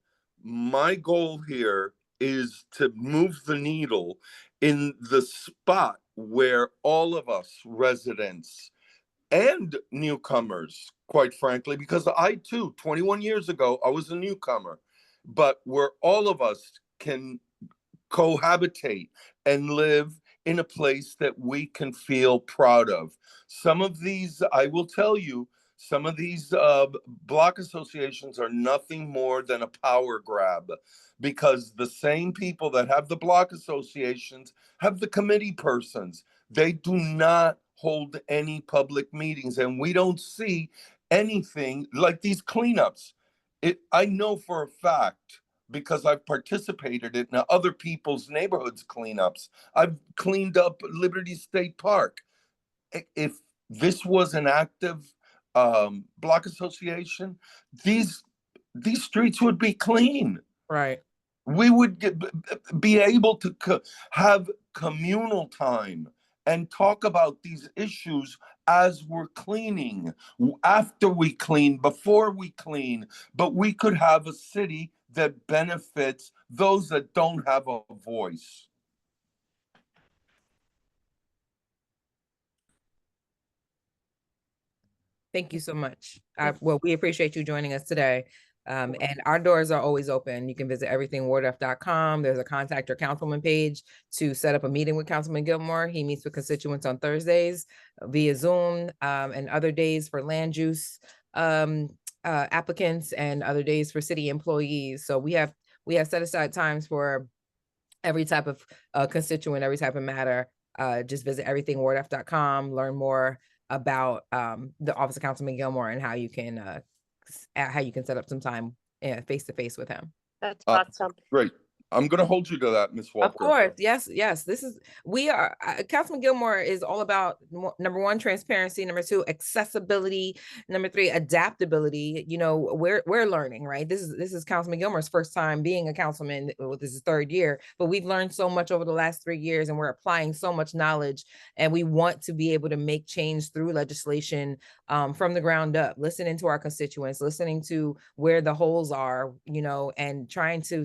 my goal here is to move the needle in the spot where all of us residents and newcomers, quite frankly, because I too, 21 years ago, I was a newcomer, but where all of us can cohabitate and live in a place that we can feel proud of. Some of these, I will tell you, some of these block associations are nothing more than a power grab, because the same people that have the block associations have the committee persons. They do not hold any public meetings, and we don't see anything like these cleanups. I know for a fact, because I've participated in other people's neighborhoods cleanups. I've cleaned up Liberty State Park. If this was an active block association, these streets would be clean. Right. We would be able to have communal time and talk about these issues as we're cleaning, after we clean, before we clean. But we could have a city that benefits those that don't have a voice. Thank you so much. Well, we appreciate you joining us today. And our doors are always open. You can visit everythingwardf.com. There's a contact your councilman page to set up a meeting with Councilman Gilmore. He meets with constituents on Thursdays via Zoom, and other days for land use applicants, and other days for city employees. So we have set aside times for every type of constituent, every type of matter. Just visit everythingwardf.com, learn more about the Office of Councilman Gilmore and how you can set up some time face-to-face with him. That's awesome. Great. I'm going to hold you to that, Ms. Walker. Of course. Yes. We are, Councilman Gilmore is all about, number one, transparency. Number two, accessibility. Number three, adaptability. You know, we're learning, right? This is Councilman Gilmore's first time being a councilman. This is third year, but we've learned so much over the last 3 years, and we're applying so much knowledge, and we want to be able to make change through legislation from the ground up, listening to our constituents, listening to where the holes are, you know, and trying to,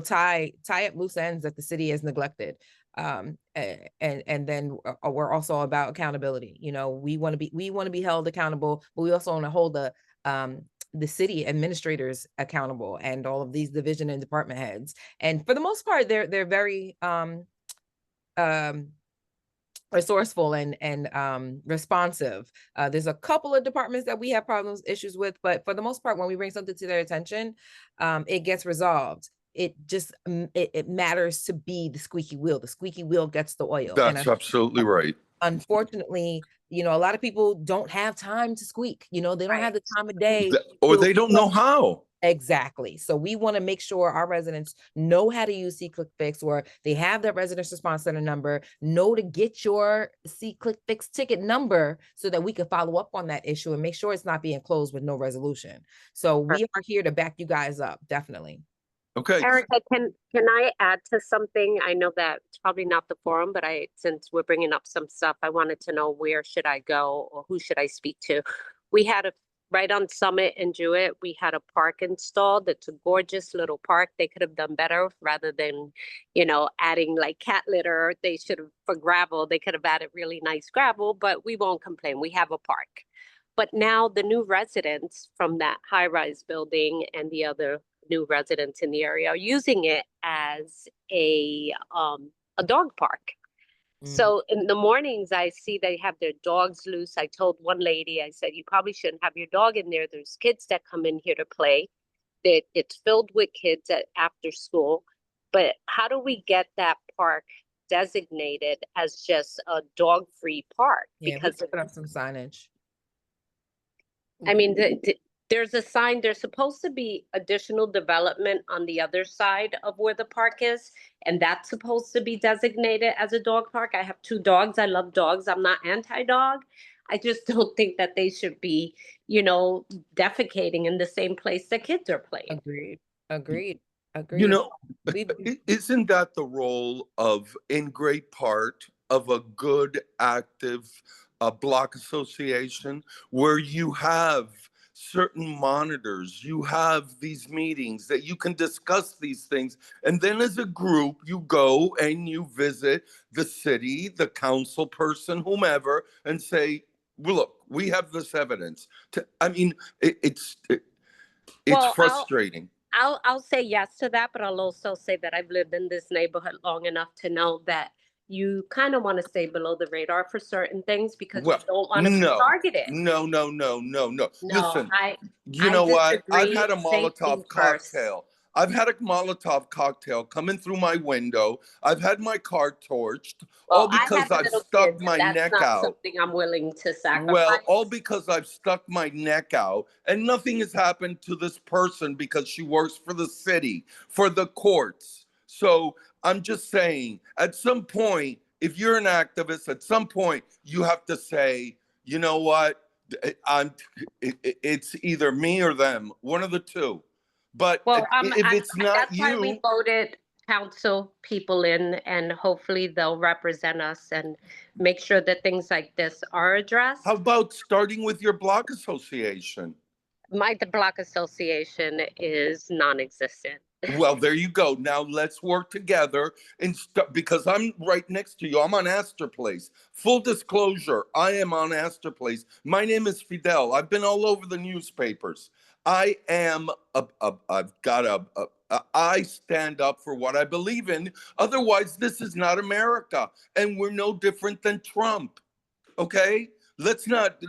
tie up loose ends that the city has neglected. And then we're also about accountability. You know, we want to be held accountable, but we also want to hold the city administrators accountable, and all of these division and department heads. And for the most part, they're very resourceful and responsive. There's a couple of departments that we have issues with, but for the most part, when we bring something to their attention, it gets resolved. It just, it matters to be the squeaky wheel. The squeaky wheel gets the oil. That's absolutely right. Unfortunately, you know, a lot of people don't have time to squeak. You know, they don't have the time of day. Or they don't know how. Exactly. So we want to make sure our residents know how to use SeeClickFix, or they have that Residence Response Center number, know to get your SeeClickFix ticket number so that we can follow up on that issue and make sure it's not being closed with no resolution. So we are here to back you guys up. Definitely. Okay. Erica, can I add to something? I know that it's probably not the forum, but since we're bringing up some stuff, I wanted to know, where should I go, or who should I speak to? We had right on Summit and Jewett, we had a park installed. It's a gorgeous little park. They could have done better, rather than, adding like cat litter. They should have, for gravel, they could have added really nice gravel, but we won't complain. We have a park. But now the new residents from that high-rise building and the other new residents in the area are using it as a dog park. So in the mornings, I see they have their dogs loose. I told one lady, I said, you probably shouldn't have your dog in there. There's kids that come in here to play. It's filled with kids after school. But how do we get that park designated as just a dog-free park? Yeah, we Because could put up some signage. I mean, there's a sign, there's supposed to be additional development on the other side of where the park is, and that's supposed to be designated as a dog park. I have 2 dogs. I love dogs. I'm not anti-dog. I just don't think that they should be, defecating in the same place the kids are playing. Agreed. You know, We- isn't that the role of, in great part, of a good, active block association, where you have certain monitors, you have these meetings that you can discuss these things, and then as a group, you go and you visit the city, the council person, whomever, and say, well, look, we have this evidence. It's Well, frustrating. I'll say yes to that, but I'll also say that I've lived in this neighborhood long enough to know that you kind of want to stay below the radar for certain things because you don't want to be targeted. No. No, Listen, I you know what? I've disagree. had a Safety Molotov first. cocktail. I've had a Molotov cocktail coming through my window. I've had my car torched, all Well, I because have I've little stuck kids, my and that's neck not out. something I'm willing to sacrifice. Well, all because I've stuck my neck out, and nothing has happened to this person because she works for the city, for the courts. So I'm just saying, at some point, if you're an activist, at some point you have to say, you know what, it's either me or them, one of the two. But Well, if it's not that's why we you, voted council people in, and hopefully they'll represent us and make sure that things like this are addressed. how about starting with your block association? The block association is non-existent. Well, there you go. Now let's work together and because I'm right next to you. I'm on Astor Place. Full disclosure, I am on Astor Place. My name is Fidel. I've been all over the newspapers. I am I stand up for what I believe in. Otherwise, this is not America, and we're no different than Trump. Okay? Let's not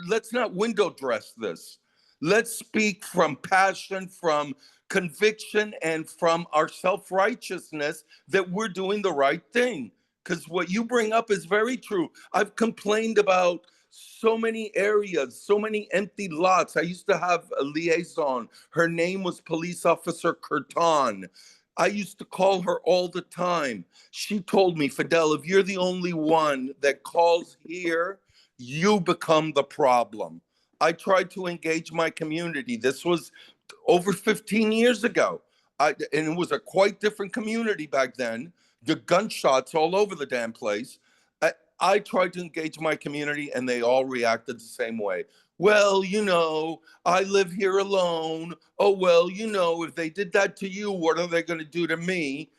window dress this. Let's speak from passion, from conviction, and from our self-righteousness that we're doing the right thing. Because what you bring up is very true. I've complained about so many areas, so many empty lots. I used to have a liaison. Her name was Police Officer Curtin. I used to call her all the time. She told me, Fidel, if you're the only one that calls here, you become the problem. I tried to engage my community. This was over 15 years ago. And it was a quite different community back then. The gunshots all over the damn place. I tried to engage my community and they all reacted the same way. Well, I live here alone. Oh, well, if they did that to you, what are they going to do to me?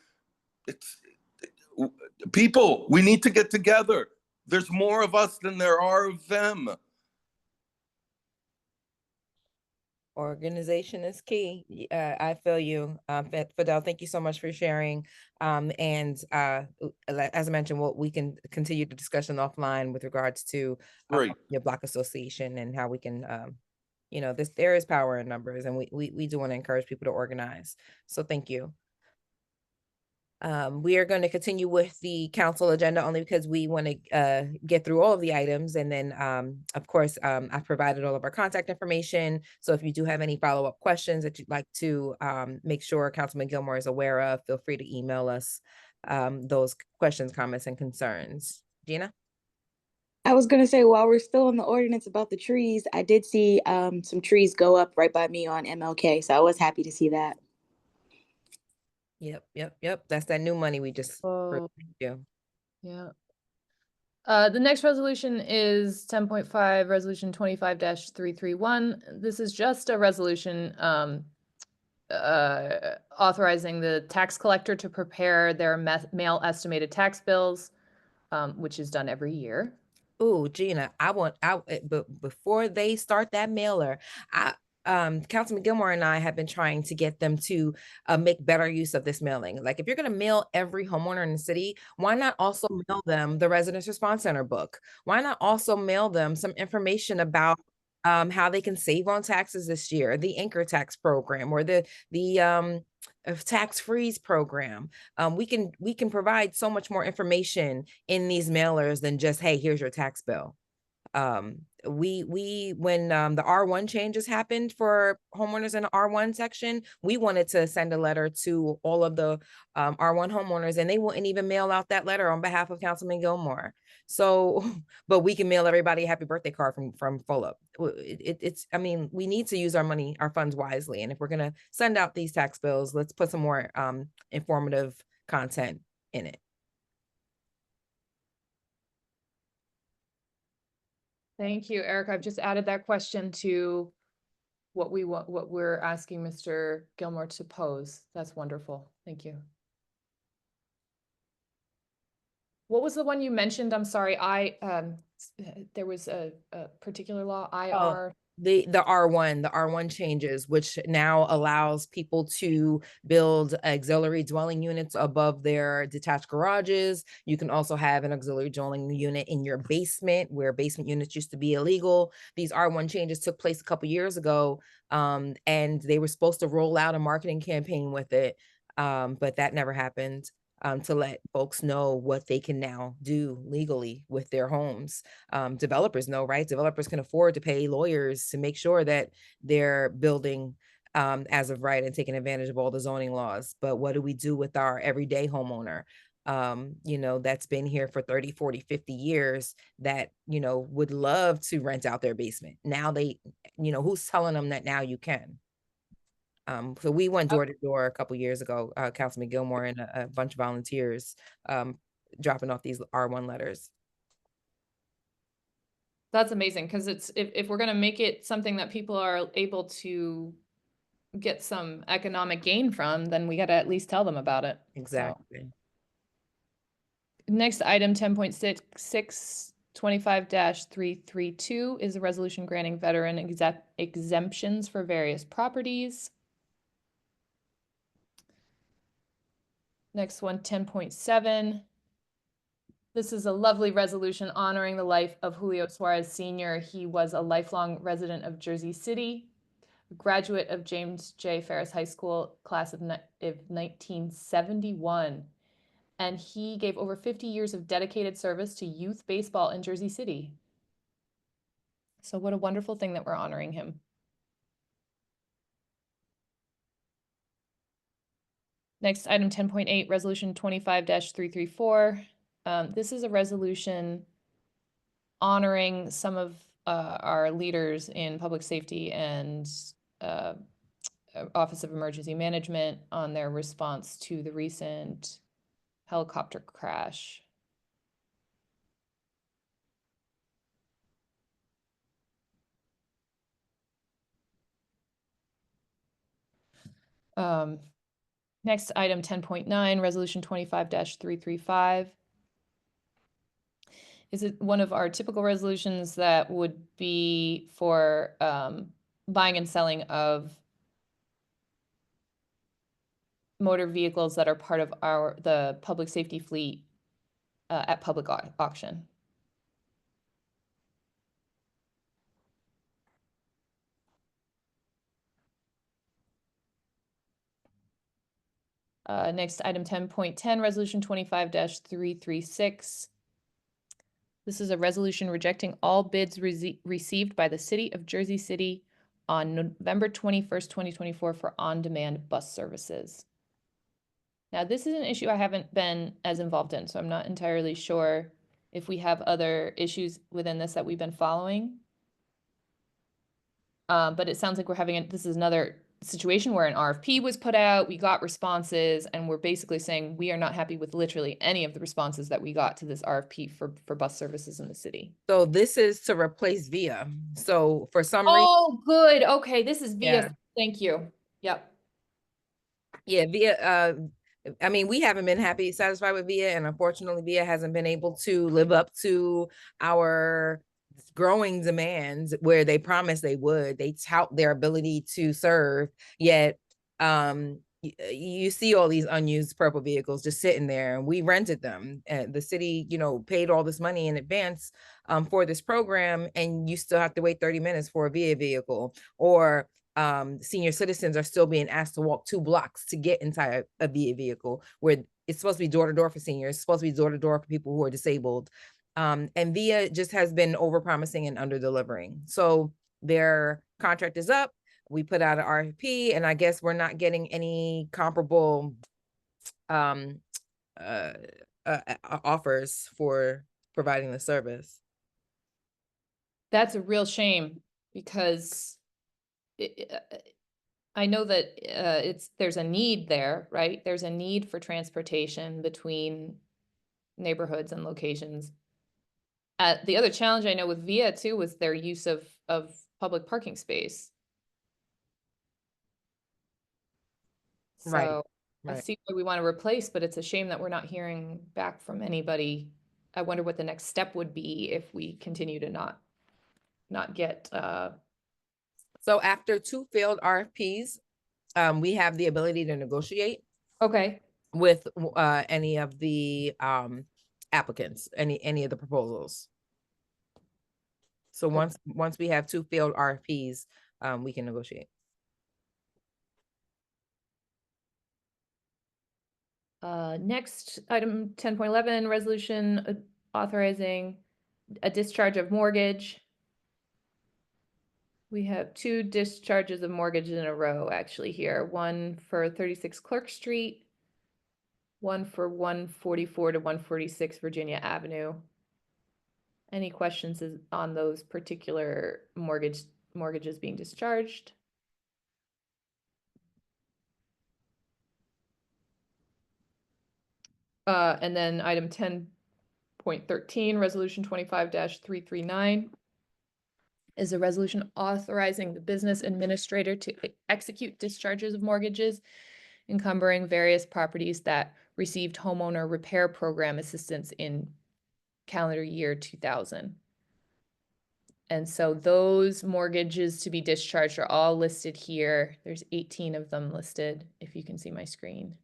People, we need to get together. There's more of us than there are of them. Organization is key. I feel you, Fidel. Thank you so much for sharing. As I mentioned, we can continue the discussion offline with regards to your block association and how we can, there is power in numbers, and we do want to encourage people to organize. So thank you. We are going to continue with the council agenda only because we want to get through all of the items. And then, of course, I've provided all of our contact information. So if you do have any follow-up questions that you'd like to make sure Councilman Gilmore is aware of, feel free to email us those questions, comments, and concerns. Gina? I was going to say, while we're still on the ordinance about the trees, I did see some trees go up right by me on MLK. So I was happy to see that. Yep. That's that new money we just Yeah. The next resolution is 10.5, resolution 25-331. This is just a resolution authorizing the tax collector to prepare their mail estimated tax bills, which is done every year. Ooh, Gina, but before they start that mailer, Councilman Gilmore and I have been trying to get them to make better use of this mailing. Like if you're going to mail every homeowner in the city, why not also mail them the Residence Response Center book? Why not also mail them some information about how they can save on taxes this year, the Anchor Tax program, or the tax freeze program? We can provide so much more information in these mailers than just, hey, here's your tax bill. When the R1 changes happened for homeowners in the R1 section, we wanted to send a letter to all of the R1 homeowners, and they wouldn't even mail out that letter on behalf of Councilman Gilmore. So, but we can mail everybody a happy birthday card from Fulop. I mean, we need to use our funds wisely. And if we're gonna send out these tax bills, let's put some more informative content in it. Thank you, Erica. I've just added that question to what we're asking Mr. Gilmore to pose. That's wonderful. Thank you. What was the one you mentioned? I'm sorry. There was a particular law, IR. The R1 changes, which now allows people to build auxiliary dwelling units above their detached garages. You can also have an auxiliary dwelling unit in your basement, where basement units used to be illegal. These R1 changes took place a couple years ago, and they were supposed to roll out a marketing campaign with it, but that never happened. To let folks know what they can now do legally with their homes. Developers know, right? Developers can afford to pay lawyers to make sure that they're building as of right and taking advantage of all the zoning laws. But what do we do with our everyday homeowner? That's been here for 30, 40, 50 years that, would love to rent out their basement. Now who's telling them that now you can? So we went door to door a couple years ago, Councilman Gilmore and a bunch of volunteers dropping off these R1 letters. That's amazing, because if we're going to make it something that people are able to get some economic gain from, then we got to at least tell them about it. Exactly. So. Next item, 10.66. 25-332 is a resolution granting veteran exemptions for various properties. Next one, 10.7. This is a lovely resolution honoring the life of Julio Suarez Sr. He was a lifelong resident of Jersey City, a graduate of James J. Ferris High School, class of 1971. And he gave over 50 years of dedicated service to youth baseball in Jersey City. So what a wonderful thing that we're honoring him. Next, item 10.8, resolution 25-334. This is a resolution honoring some of our leaders in public safety and Office of Emergency Management on their response to the recent helicopter crash. Next item 10.9, resolution 25-335. Is it one of our typical resolutions that would be for buying and selling of motor vehicles that are part of the public safety fleet at public auction. Next, item 10.10, resolution 25-336. This is a resolution rejecting all bids received by the City of Jersey City on November 21st, 2024 for on-demand bus services. Now, this is an issue I haven't been as involved in, so I'm not entirely sure if we have other issues within this that we've been following. But it sounds like this is another situation where an RFP was put out, we got responses, and we're basically saying we are not happy with literally any of the responses that we got to this RFP for bus services in the city. So this is to replace VIA. So for some reason. Oh, good. Okay, this is VIA. Yeah. Thank you. Yep. Yeah, I mean, we haven't been satisfied with VIA, and unfortunately VIA hasn't been able to live up to our growing demands where they promised they would. They tout their ability to serve, yet you see all these unused purple vehicles just sitting there, and we rented them, and the city, you know, paid all this money in advance for this program, and you still have to wait 30 minutes for a VIA vehicle. Or senior citizens are still being asked to walk 2 blocks to get inside a VIA vehicle, where it's supposed to be door to door for seniors, it's supposed to be door to door for people who are disabled. And VIA just has been overpromising and under delivering. So their contract is up. We put out an RFP, and I guess we're not getting any comparable offers for providing the service. That's a real shame, because I know that there's a need there, right? There's a need for transportation between neighborhoods and locations. The other challenge I know with VIA too was their use of public parking space. Right, So I right. see what we want to replace, but it's a shame that we're not hearing back from anybody. I wonder what the next step would be if we continue to not get So after 2 failed RFPs, we have the ability to negotiate okay. with any of the applicants, any of the proposals. So once we have 2 failed RFPs, we can negotiate. Next item 10.11, resolution authorizing a discharge of mortgage. We have 2 discharges of mortgage in a row actually here. One for 36 Clark Street, one for 144 to 146 Virginia Avenue. Any questions on those particular mortgages being discharged? And then item 10.13, resolution 25-339 is a resolution authorizing the business administrator to execute discharges of mortgages encumbering various properties that received homeowner repair program assistance in calendar year 2000. And so those mortgages to be discharged are all listed here. There's 18 of them listed, if you can see my screen.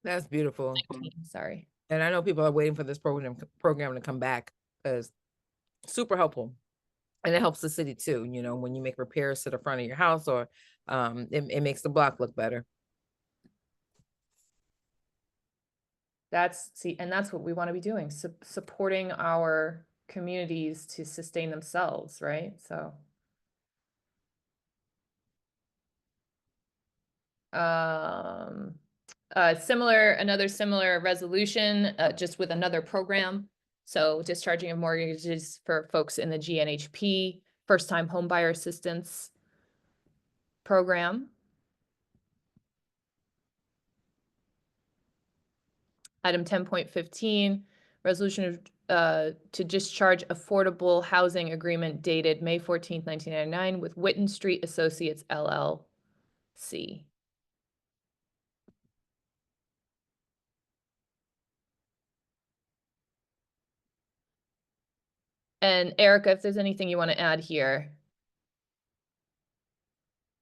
That's beautiful. 19, sorry. And I know people are waiting for this program to come back, because super helpful. And it helps the city too, you know, when you make repairs to the front of your house, or it makes the block look better. That's what we want to be doing, supporting our communities to sustain themselves, right? So another similar resolution, just with another program. So discharging of mortgages for folks in the GNHP, first time home buyer assistance program. Item 10.15, resolution to discharge affordable housing agreement dated May 14th, 1999 with Witten Street Associates LLC. And Erica, if there's anything you want to add here.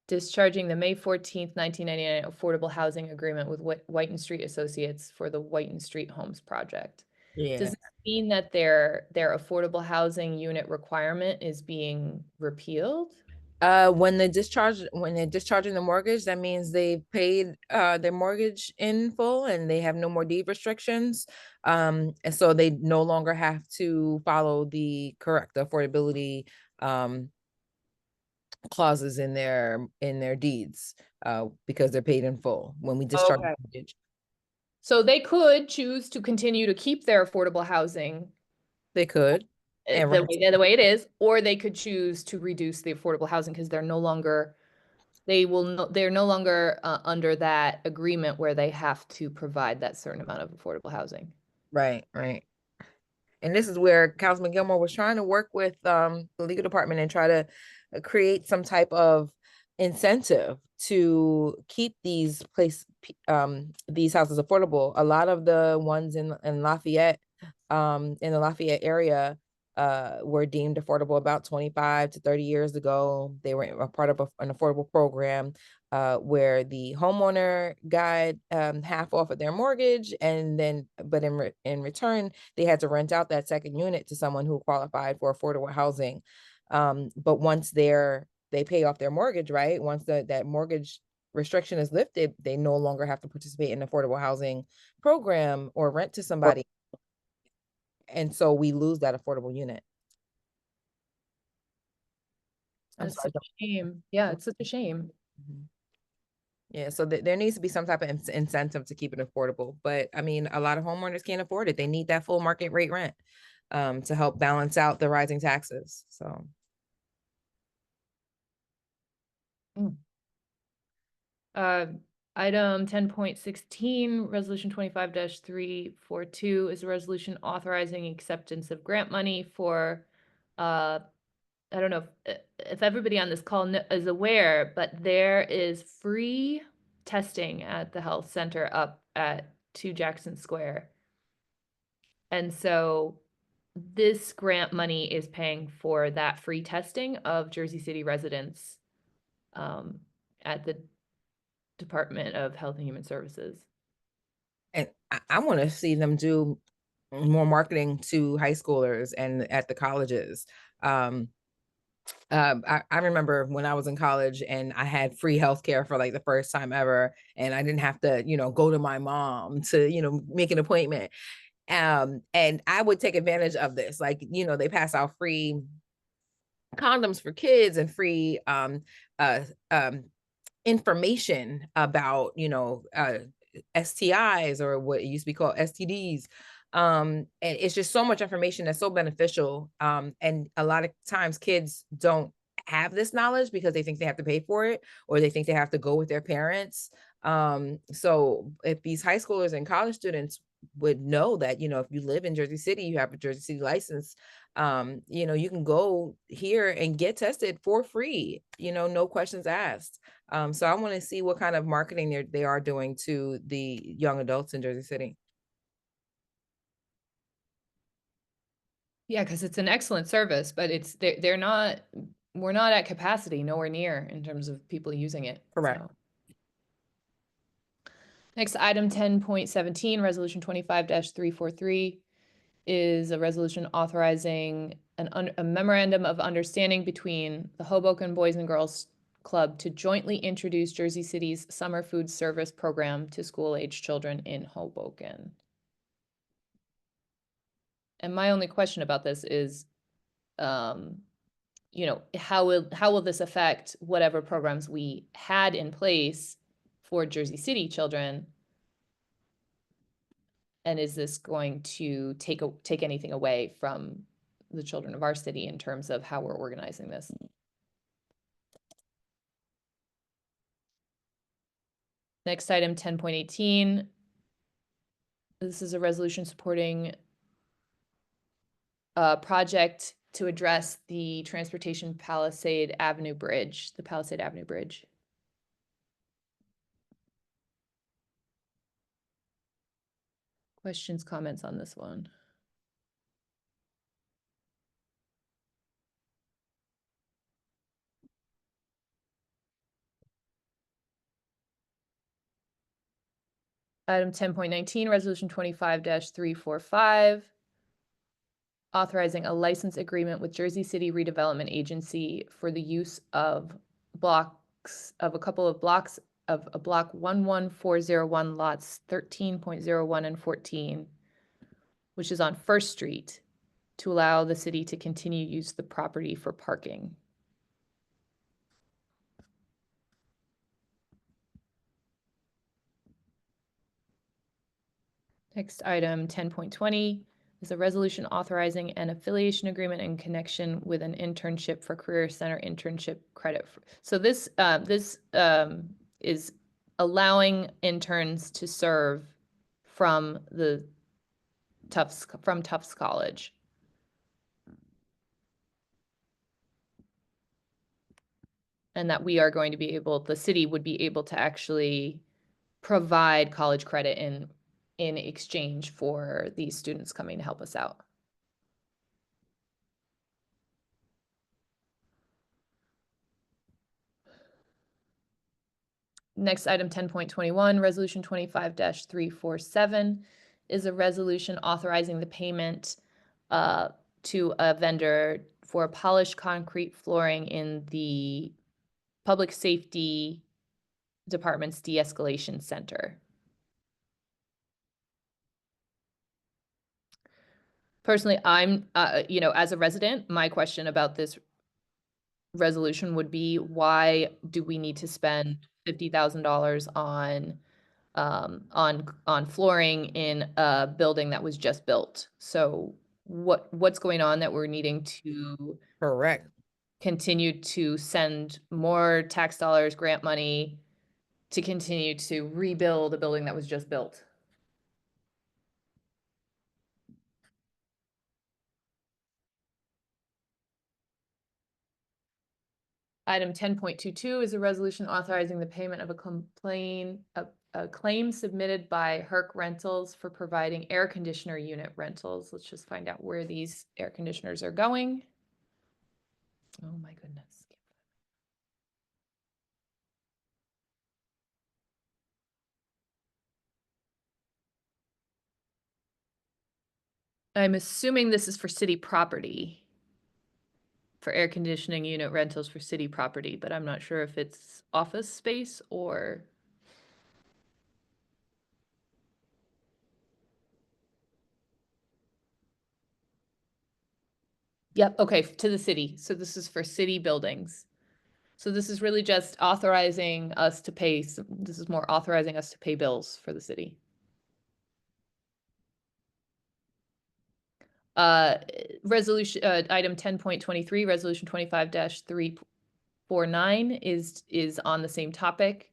Discharging the May 14th, 1999 affordable housing agreement with Whiten Street Associates for the Whiten Street Homes project. Yeah. Does it mean that their affordable housing unit requirement is being repealed? When they're discharging the mortgage, that means they paid their mortgage in full and they have no more deed restrictions. And so they no longer have to follow the correct affordability clauses in their deeds, because they're paid in full when we discharge the mortgage. So they could choose to continue to keep their affordable housing. They could. The way it is, or they could choose to reduce the affordable housing because they're no longer under that agreement where they have to provide that certain amount of affordable housing. Right. And this is where Councilman Gilmore was trying to work with the legal department and try to create some type of incentive to keep these these houses affordable. A lot of the ones in Lafayette, in the Lafayette area, were deemed affordable about 25 to 30 years ago. They were a part of an affordable program where the homeowner got half off of their mortgage, and then, but in return, they had to rent out that second unit to someone who qualified for affordable housing. But once they pay off their mortgage, right? Once that mortgage restriction is lifted, they no longer have to participate in affordable housing program or rent to somebody. And so we lose that affordable unit. That's such a shame. Yeah, it's such a shame. Yeah, so there needs to be some type of incentive to keep it affordable. But I mean, a lot of homeowners can't afford it. They need that full market rate rent to help balance out the rising taxes. So. Item 10.16, resolution 25-342 is a resolution authorizing acceptance of grant money for, I don't know if everybody on this call is aware, but there is free testing at the health center up at 2 Jackson Square. And so this grant money is paying for that free testing of Jersey City residents at the Department of Health and Human Services. And I want to see them do more marketing to high schoolers and at the colleges. I remember when I was in college and I had free healthcare for like the first time ever, and I didn't have to, go to my mom to, make an appointment. And I would take advantage of this. Like, they pass out free condoms for kids and free information about, STIs, or what used to be called STDs. And it's just so much information that's so beneficial. And a lot of times kids don't have this knowledge because they think they have to pay for it, or they think they have to go with their parents. So if these high schoolers and college students would know that, if you live in Jersey City, you have a Jersey City license, you can go here and get tested for free, no questions asked. So I want to see what kind of marketing they are doing to the young adults in Jersey City. Yeah, because it's an excellent service, but we're not at capacity, nowhere near, in terms of people using it. Correct. So. Next, item 10.17, resolution 25-343 is a resolution authorizing a memorandum of understanding between the Hoboken Boys and Girls Club to jointly introduce Jersey City's summer food service program to school-age children in Hoboken. And my only question about this is, how will this affect whatever programs we had in place for Jersey City children? And is this going to take anything away from the children of our city in terms of how we're organizing this? Next item, 10.18. This is a resolution supporting a project to address the Transportation Palisade Avenue Bridge, the Palisade Avenue Bridge. Questions, comments on this one? Item 10.19, resolution 25-345, authorizing a license agreement with Jersey City Redevelopment Agency for the use of a block 11401 lots 13.01 and 14, which is on First Street, to allow the city to continue use the property for parking. Next item, 10.20, is a resolution authorizing an affiliation agreement in connection with an internship for Career Center internship credit. So this is allowing interns to serve from Tufts College. and that we are going to be able, the city would be able to actually provide college credit in exchange for these students coming to help us out. Next item, 10.21, resolution 25-347 is a resolution authorizing the payment to a vendor for polished concrete flooring in the Public Safety Department's de-escalation center. Personally, I'm, as a resident, my question about this resolution would be, why do we need to spend $50,000 on flooring in a building that was just built? So what's going on that we're needing to Correct. continue to send more tax dollars, grant money to continue to rebuild a building that was just built? Item 10.22 is a resolution authorizing the payment of a claim submitted by Herc Rentals for providing air conditioner unit rentals. Let's just find out where these air conditioners are going. Oh my goodness. I'm assuming this is for city property, for air conditioning unit rentals for city property, but I'm not sure if it's office space or. Yep, okay, to the city. So this is for city buildings. So this is really just authorizing us to pay, this is more authorizing us to pay bills for the city. Resolution, item 10.23, resolution 25-349 is on the same topic.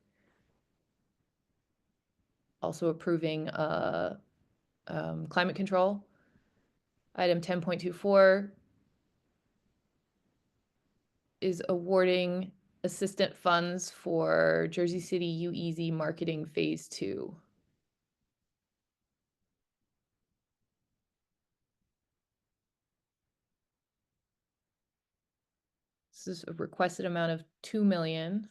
Also approving climate control. Item 10.24 is awarding assistant funds for Jersey City UEZ Marketing Phase 2. This is a requested amount of $2 million.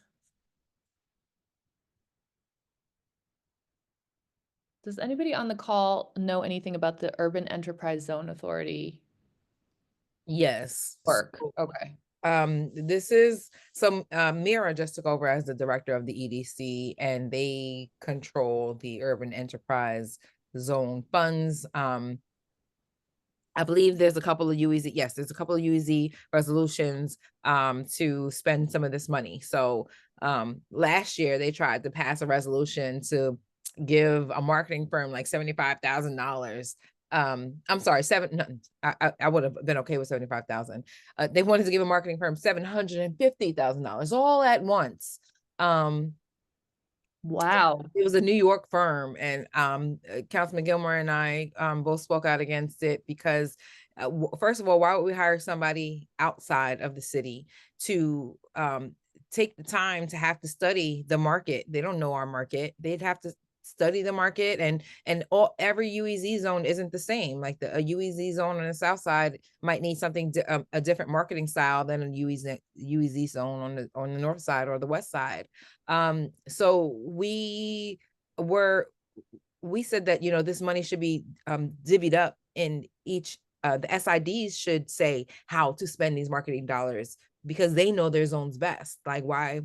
Does anybody on the call know anything about the Urban Enterprise Zone Authority Yes. work? So, Okay. this is some Mira just took over as the director of the EDC, and they control the Urban Enterprise Zone funds. I believe there's a couple of UEZ, yes, there's a couple of UEZ resolutions to spend some of this money. So last year they tried to pass a resolution to give a marketing firm like $75,000. I'm sorry, I would have been okay with 75,000. They wanted to give a marketing firm $750,000 all at once. Wow. It was a New York firm, and Councilman Gilmore and I both spoke out against it because first of all, why would we hire somebody outside of the city to take the time to have to study the market? They don't know our market. They'd have to study the market, and every UEZ zone isn't the same. Like a UEZ zone on the south side might need something a different marketing style than a UEZ zone on the north side or the west side. So we said that this money should be divvied up in each. The SIDs should say how to spend these marketing dollars because they know their zones best. Like, why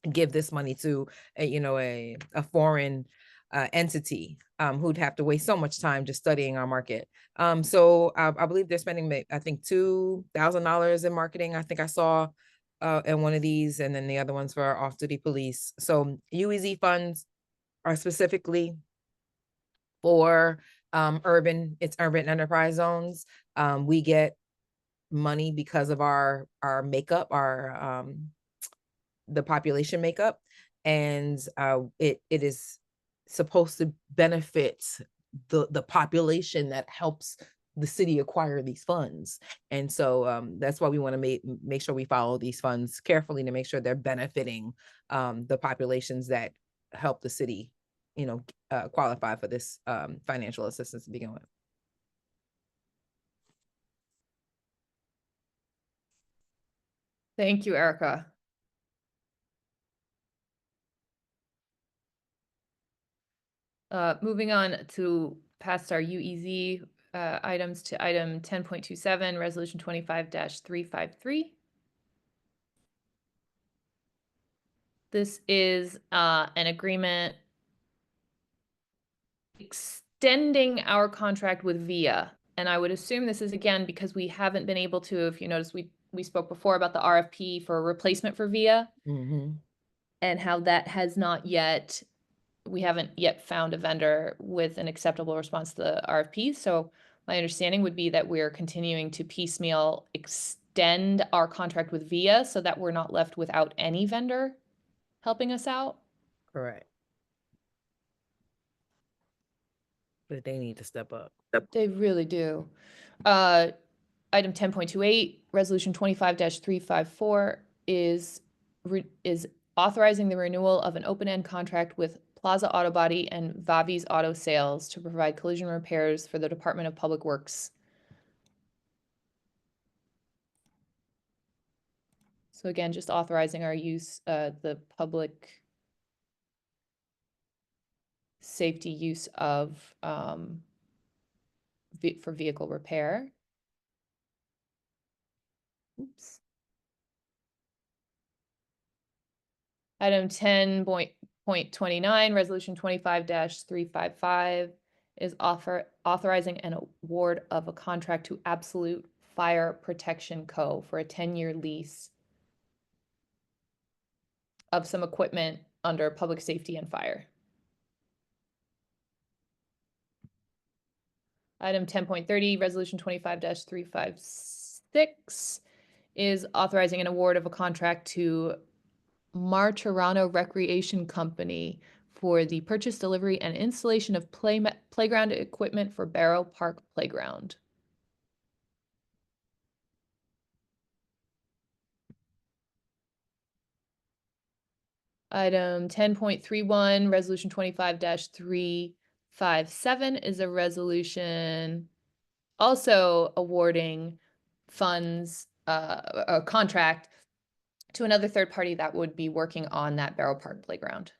give this money to a foreign entity who'd have to waste so much time just studying our market. So I believe they're spending, I think, $2,000 in marketing. I think I saw in one of these, and then the other ones for our off-duty police. So UEZ funds are specifically for urban enterprise zones. We get money because of our makeup, the population makeup, and it is supposed to benefit the population that helps the city acquire these funds. And so that's why we want to make sure we follow these funds carefully to make sure they're benefiting the populations that help the city, qualify for this financial assistance to begin with. Thank you, Erica. Moving on to past our UEZ items to item 10.27, resolution 25-353. This is an agreement extending our contract with VIA. And I would assume this is, again, because we haven't been able to, if you notice, we spoke before about the RFP for a replacement for VIA and how that has not yet, we haven't yet found a vendor with an acceptable response to the RFP. So my understanding would be that we're continuing to piecemeal extend our contract with VIA so that we're not left without any vendor helping us out. Correct. But they need to step up. They really do. Item 10.28, resolution 25-354 is authorizing the renewal of an open-end contract with Plaza Auto Body and Vavi's Auto Sales to provide collision repairs for the Department of Public Works. So again, just authorizing our use, the public safety use of for vehicle repair. Oops. Item 10.29, resolution 25-355 is authorizing an award of a contract to Absolute Fire Protection Co. for a 10-year lease of some equipment under public safety and fire. Item 10.30, resolution 25-356 is authorizing an award of a contract to Martirano Recreation Company for the purchase, delivery, and installation of playground equipment for Barrow Park Playground. Item 10.31, resolution 25-357 is a resolution also awarding funds, a contract to another third party that would be working on that Barrow Park Playground.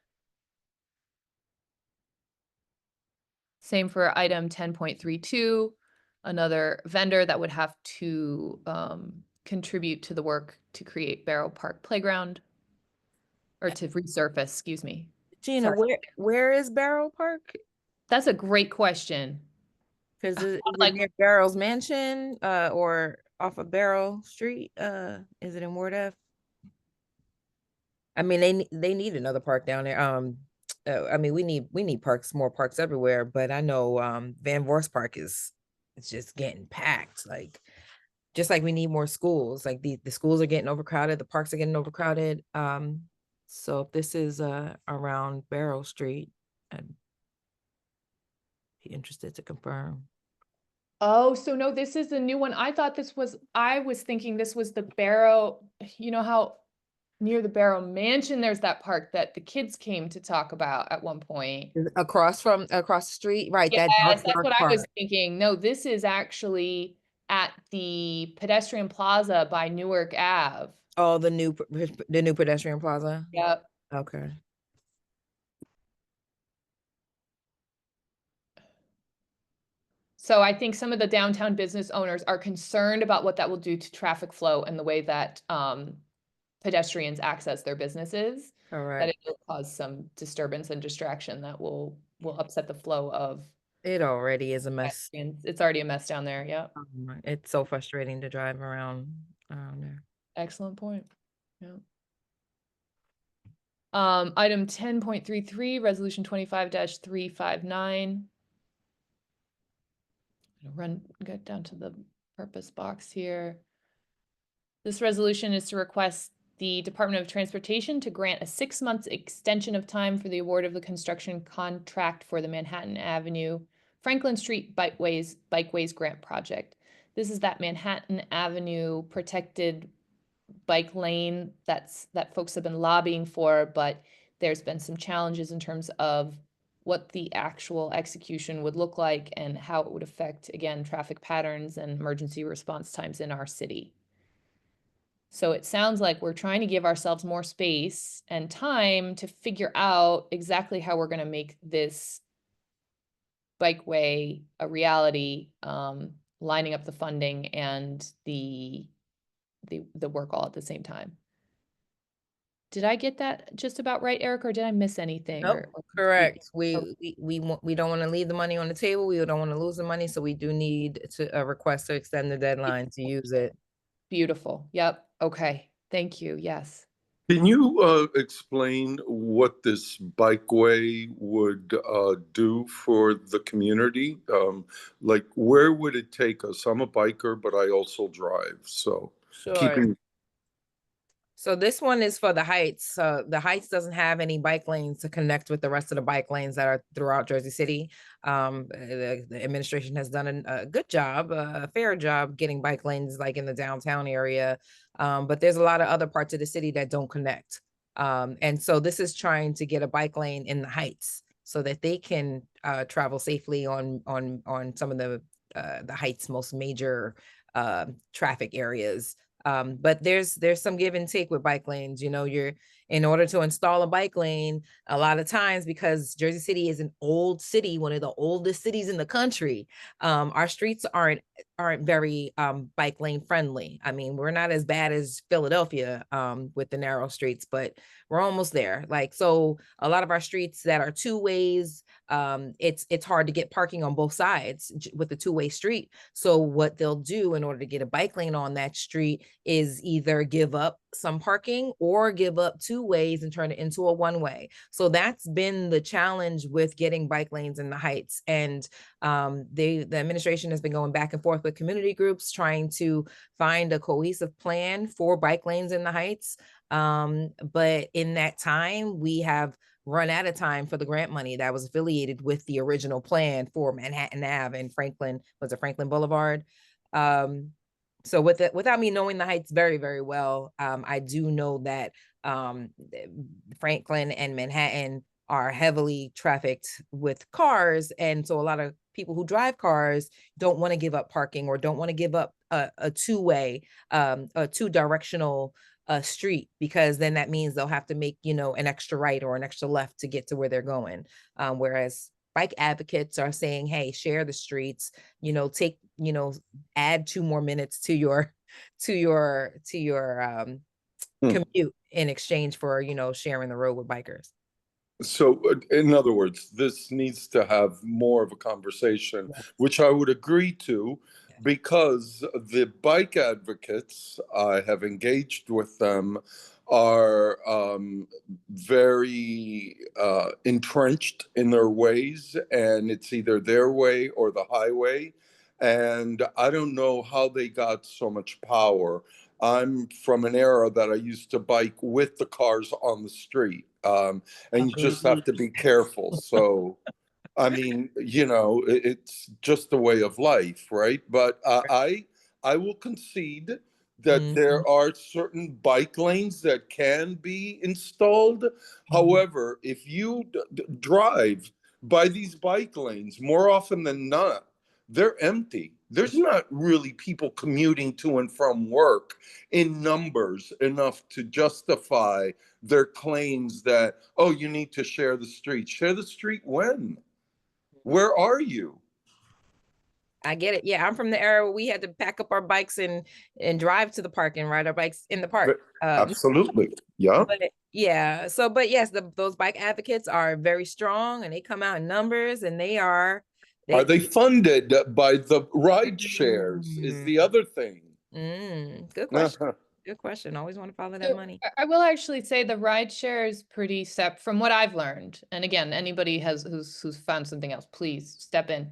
Same for item 10.32, another vendor that would have to contribute to the work to create Barrow Park Playground, or to resurface, excuse me. Gina, where is Barrow Park? That's a great question. Because is it near Barrow's Mansion or off of Barrow Street? Is it in Ward F? I mean, they need another park down there. I mean, we need parks, more parks everywhere. But I know Van Voorst Park it's just getting packed. Like, just like we need more schools. Like the schools are getting overcrowded, the parks are getting overcrowded. So if this is around Barrow Street, I'd be interested to confirm. Oh, so no, this is the new one. I was thinking this was the Barrow, you know how near the Barrow Mansion, there's that park that the kids came to talk about at one point. Across the street, right? Yes, that's what I was thinking. No, this is actually at the pedestrian plaza by Newark Ave. Oh, the new pedestrian plaza? Yep. Okay. So I think some of the downtown business owners are concerned about what that will do to traffic flow and the way that pedestrians access their businesses. All right. That it will cause some disturbance and distraction that will upset the flow of. It already is a mess. It's already a mess down there. Yeah. It's so frustrating to drive around there. Excellent point. Yeah. Item 10.33, resolution 25-359. Get down to the purpose box here. This resolution is to request the Department of Transportation to grant a 6 months extension of time for the award of the construction contract for the Manhattan Avenue Franklin Street Bikeways Grant Project. This is that Manhattan Avenue protected bike lane that folks have been lobbying for, but there's been some challenges in terms of what the actual execution would look like and how it would affect, again, traffic patterns and emergency response times in our city. So it sounds like we're trying to give ourselves more space and time to figure out exactly how we're going to make this bikeway a reality, lining up the funding and the work all at the same time. Did I get that just about right, Eric, or did I miss anything? Nope, or correct. Okay. We don't want to leave the money on the table. We don't want to lose the money, so we do need to request to extend the deadline to use it. Beautiful. Yep. Okay. Thank you. Yes. Can you explain what this bikeway would do for the community? Like, where would it take us? I'm a biker, but I also drive. So Sure. So this one is for the Heights. The Heights doesn't have any bike lanes to connect with the rest of the bike lanes that are throughout Jersey City. The administration has done a good job, a fair job getting bike lanes like in the downtown area. But there's a lot of other parts of the city that don't connect. And so this is trying to get a bike lane in the Heights so that they can travel safely on some of the Heights' most major traffic areas. But there's some give and take with bike lanes. You know, in order to install a bike lane, a lot of times, because Jersey City is an old city, one of the oldest cities in the country, our streets aren't very bike lane friendly. I mean, we're not as bad as Philadelphia with the narrow streets, but we're almost there. Like, so a lot of our streets that are two ways, it's hard to get parking on both sides with the two-way street. So what they'll do in order to get a bike lane on that street is either give up some parking or give up two ways and turn it into a one-way. So that's been the challenge with getting bike lanes in the Heights. And the administration has been going back and forth with community groups trying to find a cohesive plan for bike lanes in the Heights. But in that time, we have run out of time for the grant money that was affiliated with the original plan for Manhattan Ave and Franklin Boulevard. So without me knowing the Heights very, very well, I do know that Franklin and Manhattan are heavily trafficked with cars. And so a lot of people who drive cars don't want to give up parking or don't want to give up a two-way, a two-directional street, because then that means they'll have to make, an extra right or an extra left to get to where they're going. Whereas bike advocates are saying, hey, share the streets, take, add 2 more minutes to your commute in exchange for, sharing the road with bikers. So in other words, this needs to have more of a conversation, yes, which I would agree to, because the bike advocates, I have engaged with them, are very entrenched in their ways, and it's either their way or the highway. And I don't know how they got so much power. I'm from an era that I used to bike with the cars on the street. And you just have to be careful. So, I mean, it's just the way of life, right? But I will concede that there are certain bike lanes that can be installed. However, if you drive by these bike lanes, more often than not, they're empty. There's not really people commuting to and from work in numbers enough to justify their claims that, oh, you need to share the street. Share the street when? Where are you? I get it. Yeah, I'm from the era where we had to pack up our bikes and drive to the park and ride our bikes in the park. Absolutely. Yeah. But yes, those bike advocates are very strong and they come out in numbers, and are they funded by the ride shares is the other thing. Good question. Good question. Always want to follow that money. I will actually say the ride share is pretty from what I've learned. And again, anybody who's found something else, please step in.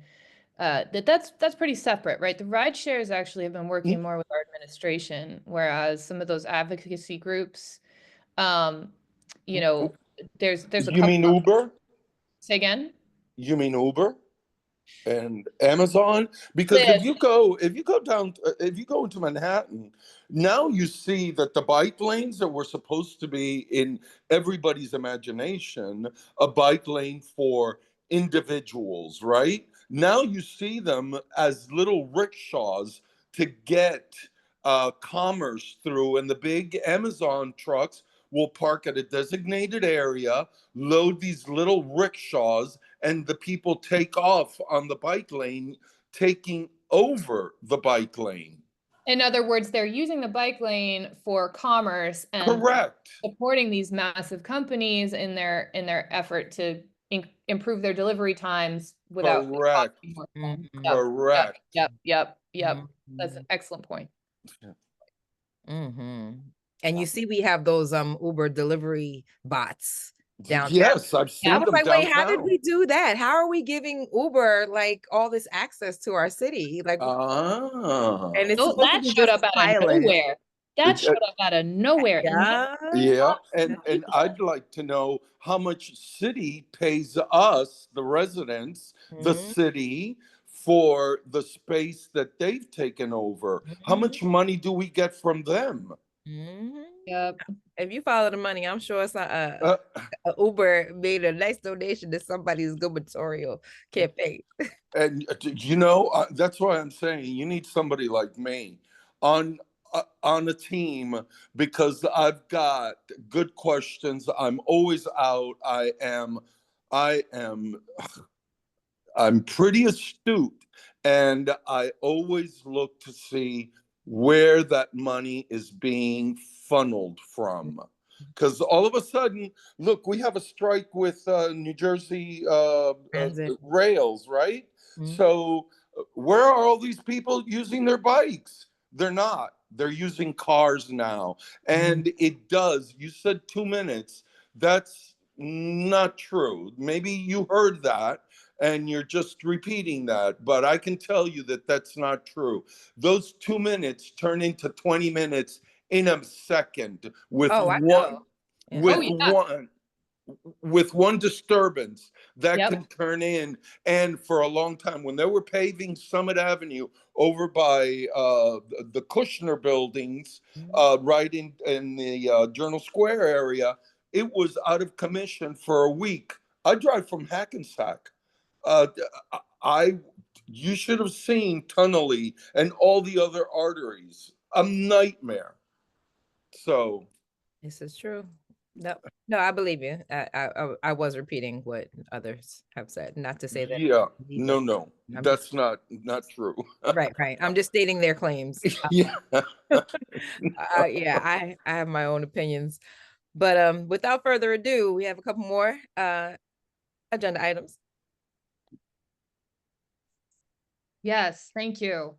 That's pretty separate, right? The ride shares actually have been working more with our administration, whereas some of those advocacy groups, there's a You mean Uber? Say again? You mean Uber? and Amazon, because Live. if you go down, if you go into Manhattan, now you see that the bike lanes that were supposed to be in everybody's imagination, a bike lane for individuals, right? Now you see them as little rickshaws to get commerce through, and the big Amazon trucks will park at a designated area, load these little rickshaws, and the people take off on the bike lane, taking over the bike lane. In other words, they're using the bike lane for commerce and Correct. supporting these massive companies in their effort to improve their delivery times without Correct. costing more. Mhm. Yep, Correct. Yep. That's an excellent point. And you see, we have those Uber delivery bots downtown. Yes, I've seen I was them like, wait, how did downtown. we do that? How are we giving Uber like all this access to our city? Like, and it's supposed to That be showed just up a out of pilot. nowhere. That showed up out of nowhere. Yeah, and I'd like to know how much city pays us, the residents, the city, for the space that they've taken over. How much money do we get from them? Yep. If you follow the money, I'm sure it's not Uber made a nice donation to somebody's gubernatorial campaign. And you know, that's why I'm saying you need somebody like me on a team, because I've got good questions. I'm always out. I'm pretty astute, and I always look to see where that money is being funneled from. Because all of a sudden, look, we have a strike with New Jersey rails, right? So where are all these people using their bikes? They're not. They're using cars now. And it does. You said 2 minutes. That's not true. Maybe you heard that and you're just repeating that, but I can tell you that that's not true. Those 2 minutes turn into 20 minutes in a second with one disturbance that can turn in. And for a long time, when they were paving Summit Avenue over by the Kushner buildings, right in the Journal Square area, it was out of commission for a week. I drive from Hackensack. You should have seen Tunnelly and all the other arteries. A nightmare. So this is true. No, I believe you. I was repeating what others have said, not to say that. Yeah, no, that's not true. Right. I'm just stating their claims. Yeah. I have my own opinions, but without further ado, we have a couple more agenda items. Yes, thank you.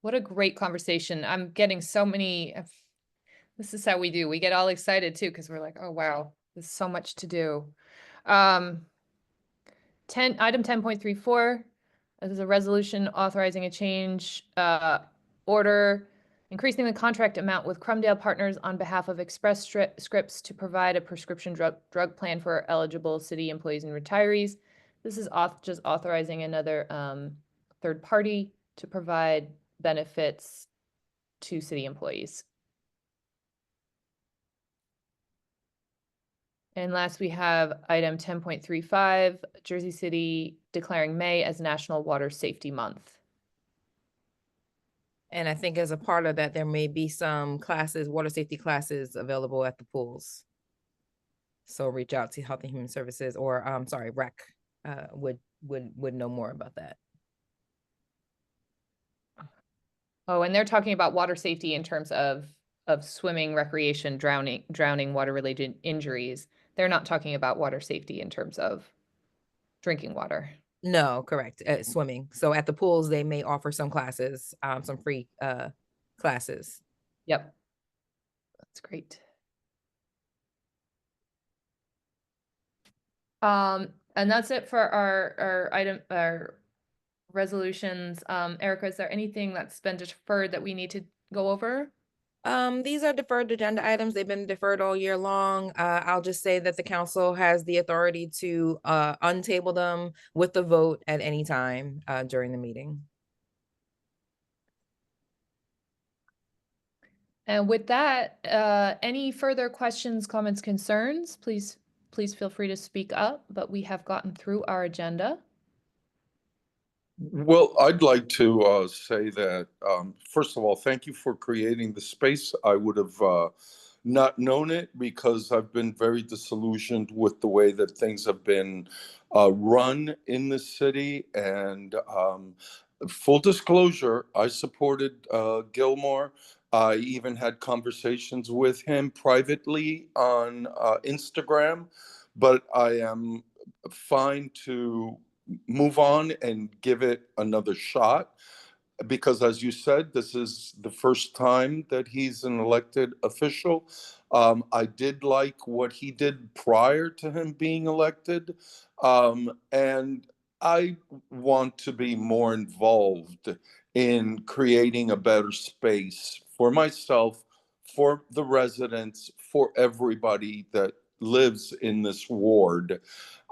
What a great conversation. I'm getting so many. This is how we do. We get all excited too, because we're like, oh, wow, there's so much to do. Item 10.34 is a resolution authorizing a change order, increasing the contract amount with Crumdale Partners on behalf of Express Scripts to provide a prescription drug plan for eligible city employees and retirees. This is just authorizing another third party to provide benefits to city employees. And last, we have item 10.35, Jersey City declaring May as National Water Safety Month. And I think as a part of that, there may be some classes, water safety classes available at the pools. So reach out to Health and Human Services, or REC would know more about that. Oh, and they're talking about water safety in terms of swimming, recreation, drowning, water-related injuries. They're not talking about water safety in terms of drinking water. No, correct. Swimming. So at the pools, they may offer some classes, some free classes. Yep. That's great. And that's it for our resolutions. Erica, is there anything that's been deferred that we need to go over? These are deferred agenda items. They've been deferred all year long. I'll just say that the council has the authority to untable them with the vote at any time during the meeting. And with that, any further questions, comments, concerns, please feel free to speak up, but we have gotten through our agenda. Well, I'd like to say that, first of all, thank you for creating the space. I would have not known it because I've been very disillusioned with the way that things have been run in the city. And full disclosure, I supported Gilmore. I even had conversations with him privately on Instagram, but I am fine to move on and give it another shot, because as you said, this is the first time that he's an elected official. I did like what he did prior to him being elected, and I want to be more involved in creating a better space for myself, for the residents, for everybody that lives in this ward.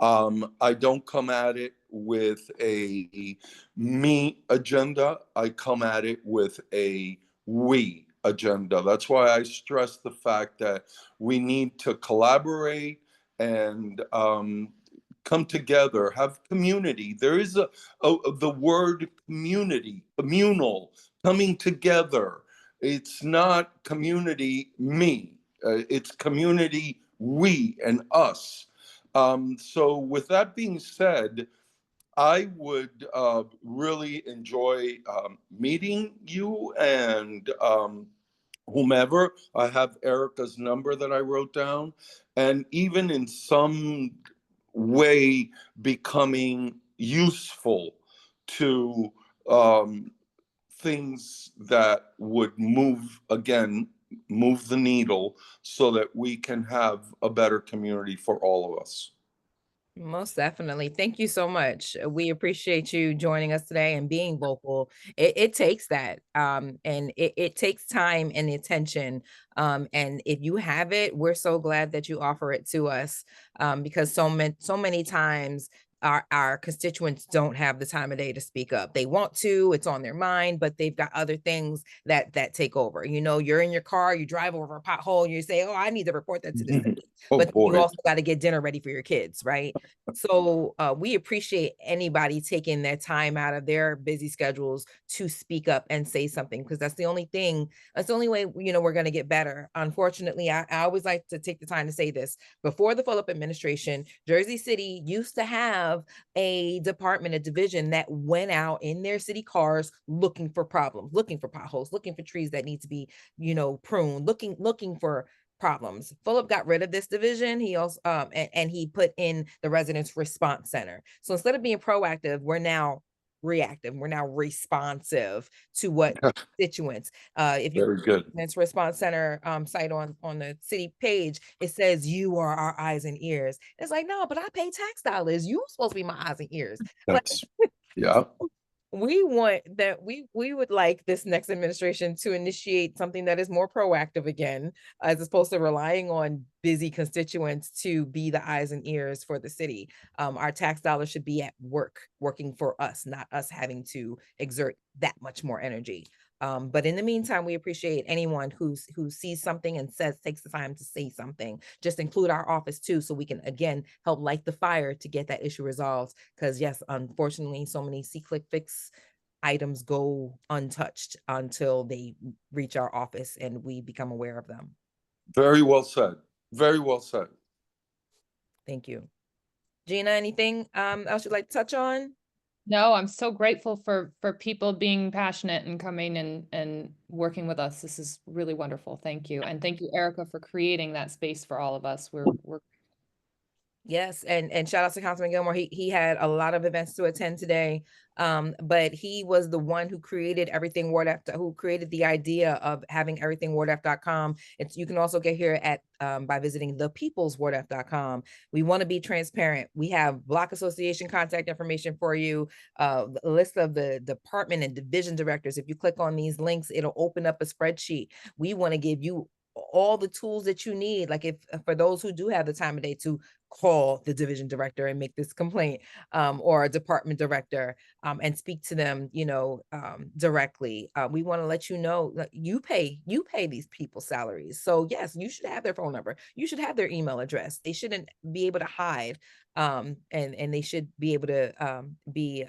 I don't come at it with a me agenda. I come at it with a we agenda. That's why I stress the fact that we need to collaborate and come together, have community. There is the word community, communal, coming together. It's not community me. It's community we and us. So with that being said, I would really enjoy meeting you and whomever. I have Erica's number that I wrote down, and even in some way becoming useful to things that would move the needle so that we can have a better community for all of us. Most definitely. Thank you so much. We appreciate you joining us today and being vocal. It takes that. And it takes time and attention. And if you have it, we're so glad that you offer it to us. Because so many times our constituents don't have the time of day to speak up. They want to, it's on their mind, but they've got other things that take over. You know, you're in your car, you drive over a pothole, you say, oh, I need to report that to the city. Oh, but boy. you also got to get dinner ready for your kids, right? So we appreciate anybody taking their time out of their busy schedules to speak up and say something, because that's the only way, you know, we're going to get better. Unfortunately, I always like to take the time to say this. Before the Fulop administration, Jersey City used to have a department, a division that went out in their city cars looking for problems, looking for potholes, looking for trees that need to be, you know, pruned, looking for problems. Fulop got rid of this division. He also and he put in the residents response center. So instead of being proactive, we're now reactive. We're now responsive to what constituents. If you Very good. Residents Response Center site on the city page, it says you are our eyes and ears. It's like, no, but I pay tax dollars. You're supposed to be my eyes and ears. That's yeah. We want that we would like this next administration to initiate something that is more proactive again, as opposed to relying on busy constituents to be the eyes and ears for the city. Our tax dollars should be at work, working for us, not us having to exert that much more energy. But in the meantime, we appreciate anyone who sees something and takes the time to say something. Just include our office too, so we can again help light the fire to get that issue resolved. Because yes, unfortunately, so many see-click-fix items go untouched until they reach our office and we become aware of them. Very well said. Very well said. Thank you. Gina, anything else you'd like to touch on? No, I'm so grateful for people being passionate and coming and working with us. This is really wonderful. Thank you. And thank you, Erica, for creating that space for all of us. We're Yes, and shout out to Councilman Gilmore. He had a lot of events to attend today. But he was the one who created everything Ward F, who created the idea of having everythingwardf.com. It's, you can also get here at by visiting thepeopleswardf.com. We want to be transparent. We have block association contact information for you, a list of the department and division directors. If you click on these links, it'll open up a spreadsheet. We want to give you all the tools that you need. Like, if for those who do have the time of day to call the division director and make this complaint, or a department director, and speak to them, directly. We want to let you know that you pay these people salaries. So yes, you should have their phone number. You should have their email address. They shouldn't be able to hide, and they should be able to be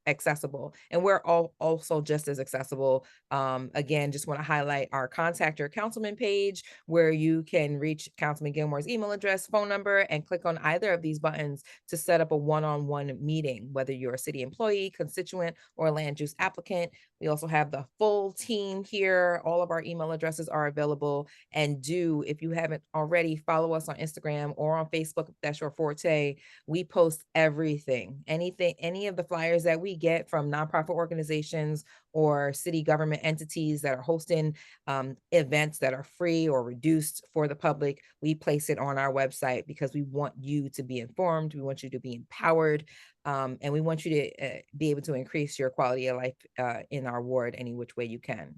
accessible. And we're all also just as accessible. Again, just want to highlight our contact your councilman page, where you can reach Councilman Gilmore's email address, phone number, and click on either of these buttons to set up a one-on-one meeting, whether you're a city employee, constituent, or a land use applicant. We also have the full team here. All of our email addresses are available. And if you haven't already, follow us on Instagram or on Facebook if that's your forte. We post everything, any of the flyers that we get from nonprofit organizations or city government entities that are hosting events that are free or reduced for the public. We place it on our website because we want you to be informed. We want you to be empowered. And we want you to be able to increase your quality of life in our ward any which way you can.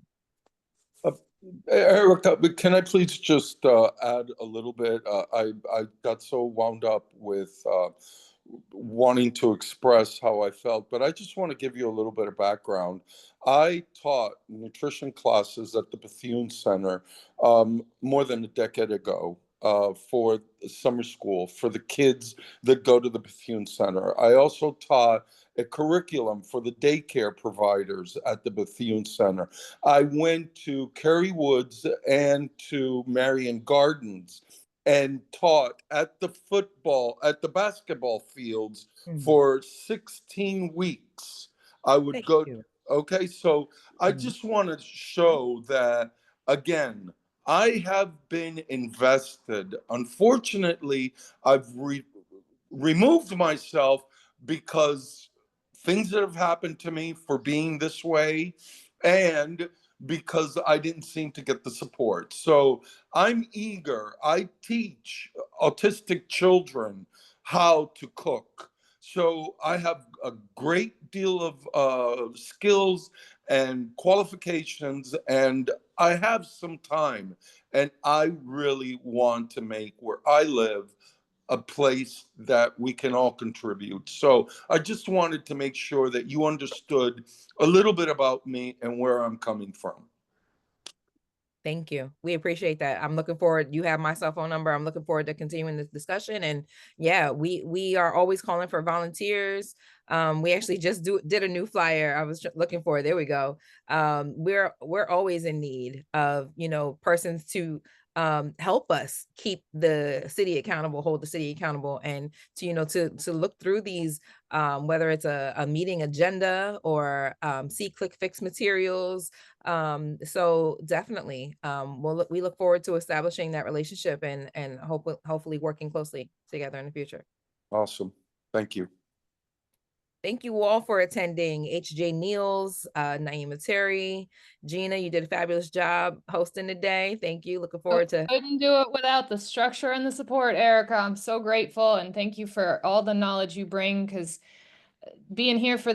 Erica, can I please just add a little bit? I got so wound up with wanting to express how I felt, but I just want to give you a little bit of background. I taught nutrition classes at the Bethune Center more than a decade ago for summer school for the kids that go to the Bethune Center. I also taught a curriculum for the daycare providers at the Bethune Center. I went to Kerry Woods and to Marion Gardens and taught at the basketball fields for 16 weeks. I would go. Okay, so I just want to show that, again, I have been invested. Unfortunately, I've removed myself because things that have happened to me for being this way, and because I didn't seem to get the support. So I'm eager. I teach autistic children how to cook. So I have a great deal of skills and qualifications, and I have some time. And I really want to make where I live a place that we can all contribute. So I just wanted to make sure that you understood a little bit about me and where I'm coming from. Thank you. We appreciate that. I'm looking forward. You have my cell phone number. I'm looking forward to continuing this discussion. And yeah, we are always calling for volunteers. We actually just did a new flyer. I was looking for it. There we go. We're always in need of, persons to help us keep the city accountable, hold the city accountable, and to look through these, whether it's a meeting agenda or see click fix materials. So definitely, we look forward to establishing that relationship and hopefully working closely together in the future. Awesome. Thank you. Thank you all for attending. H.J. Niels, Naima Terry, Gina, you did a fabulous job hosting today. Thank you. Looking forward to. Couldn't do it without the structure and the support, Erica. I'm so grateful, and thank you for all the knowledge you bring, because being here for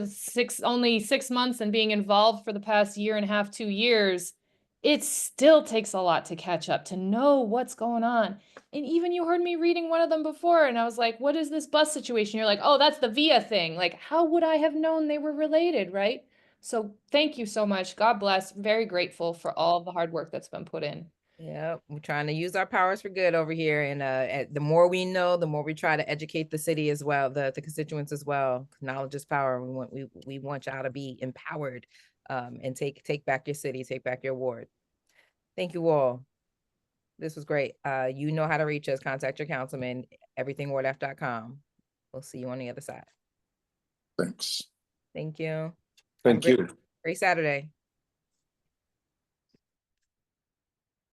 only 6 months and being involved for the past year and a half, 2 years, it still takes a lot to catch up, to know what's going on. And even you heard me reading one of them before, and I was like, what is this bus situation? You're like, oh, that's the VIA thing. Like, how would I have known they were related, right? So thank you so much. God bless. Very grateful for all the hard work that's been put in. Yeah, we're trying to use our powers for good over here. And the more we know, the more we try to educate the city as well, the constituents as well. Knowledge is power. We want y'all to be empowered, and take back your city, take back your ward. Thank you all. This was great. You know how to reach us. Contact your councilman, everythingwardf.com. We'll see you on the other side. Thanks. Thank you. Thank you. Great Saturday.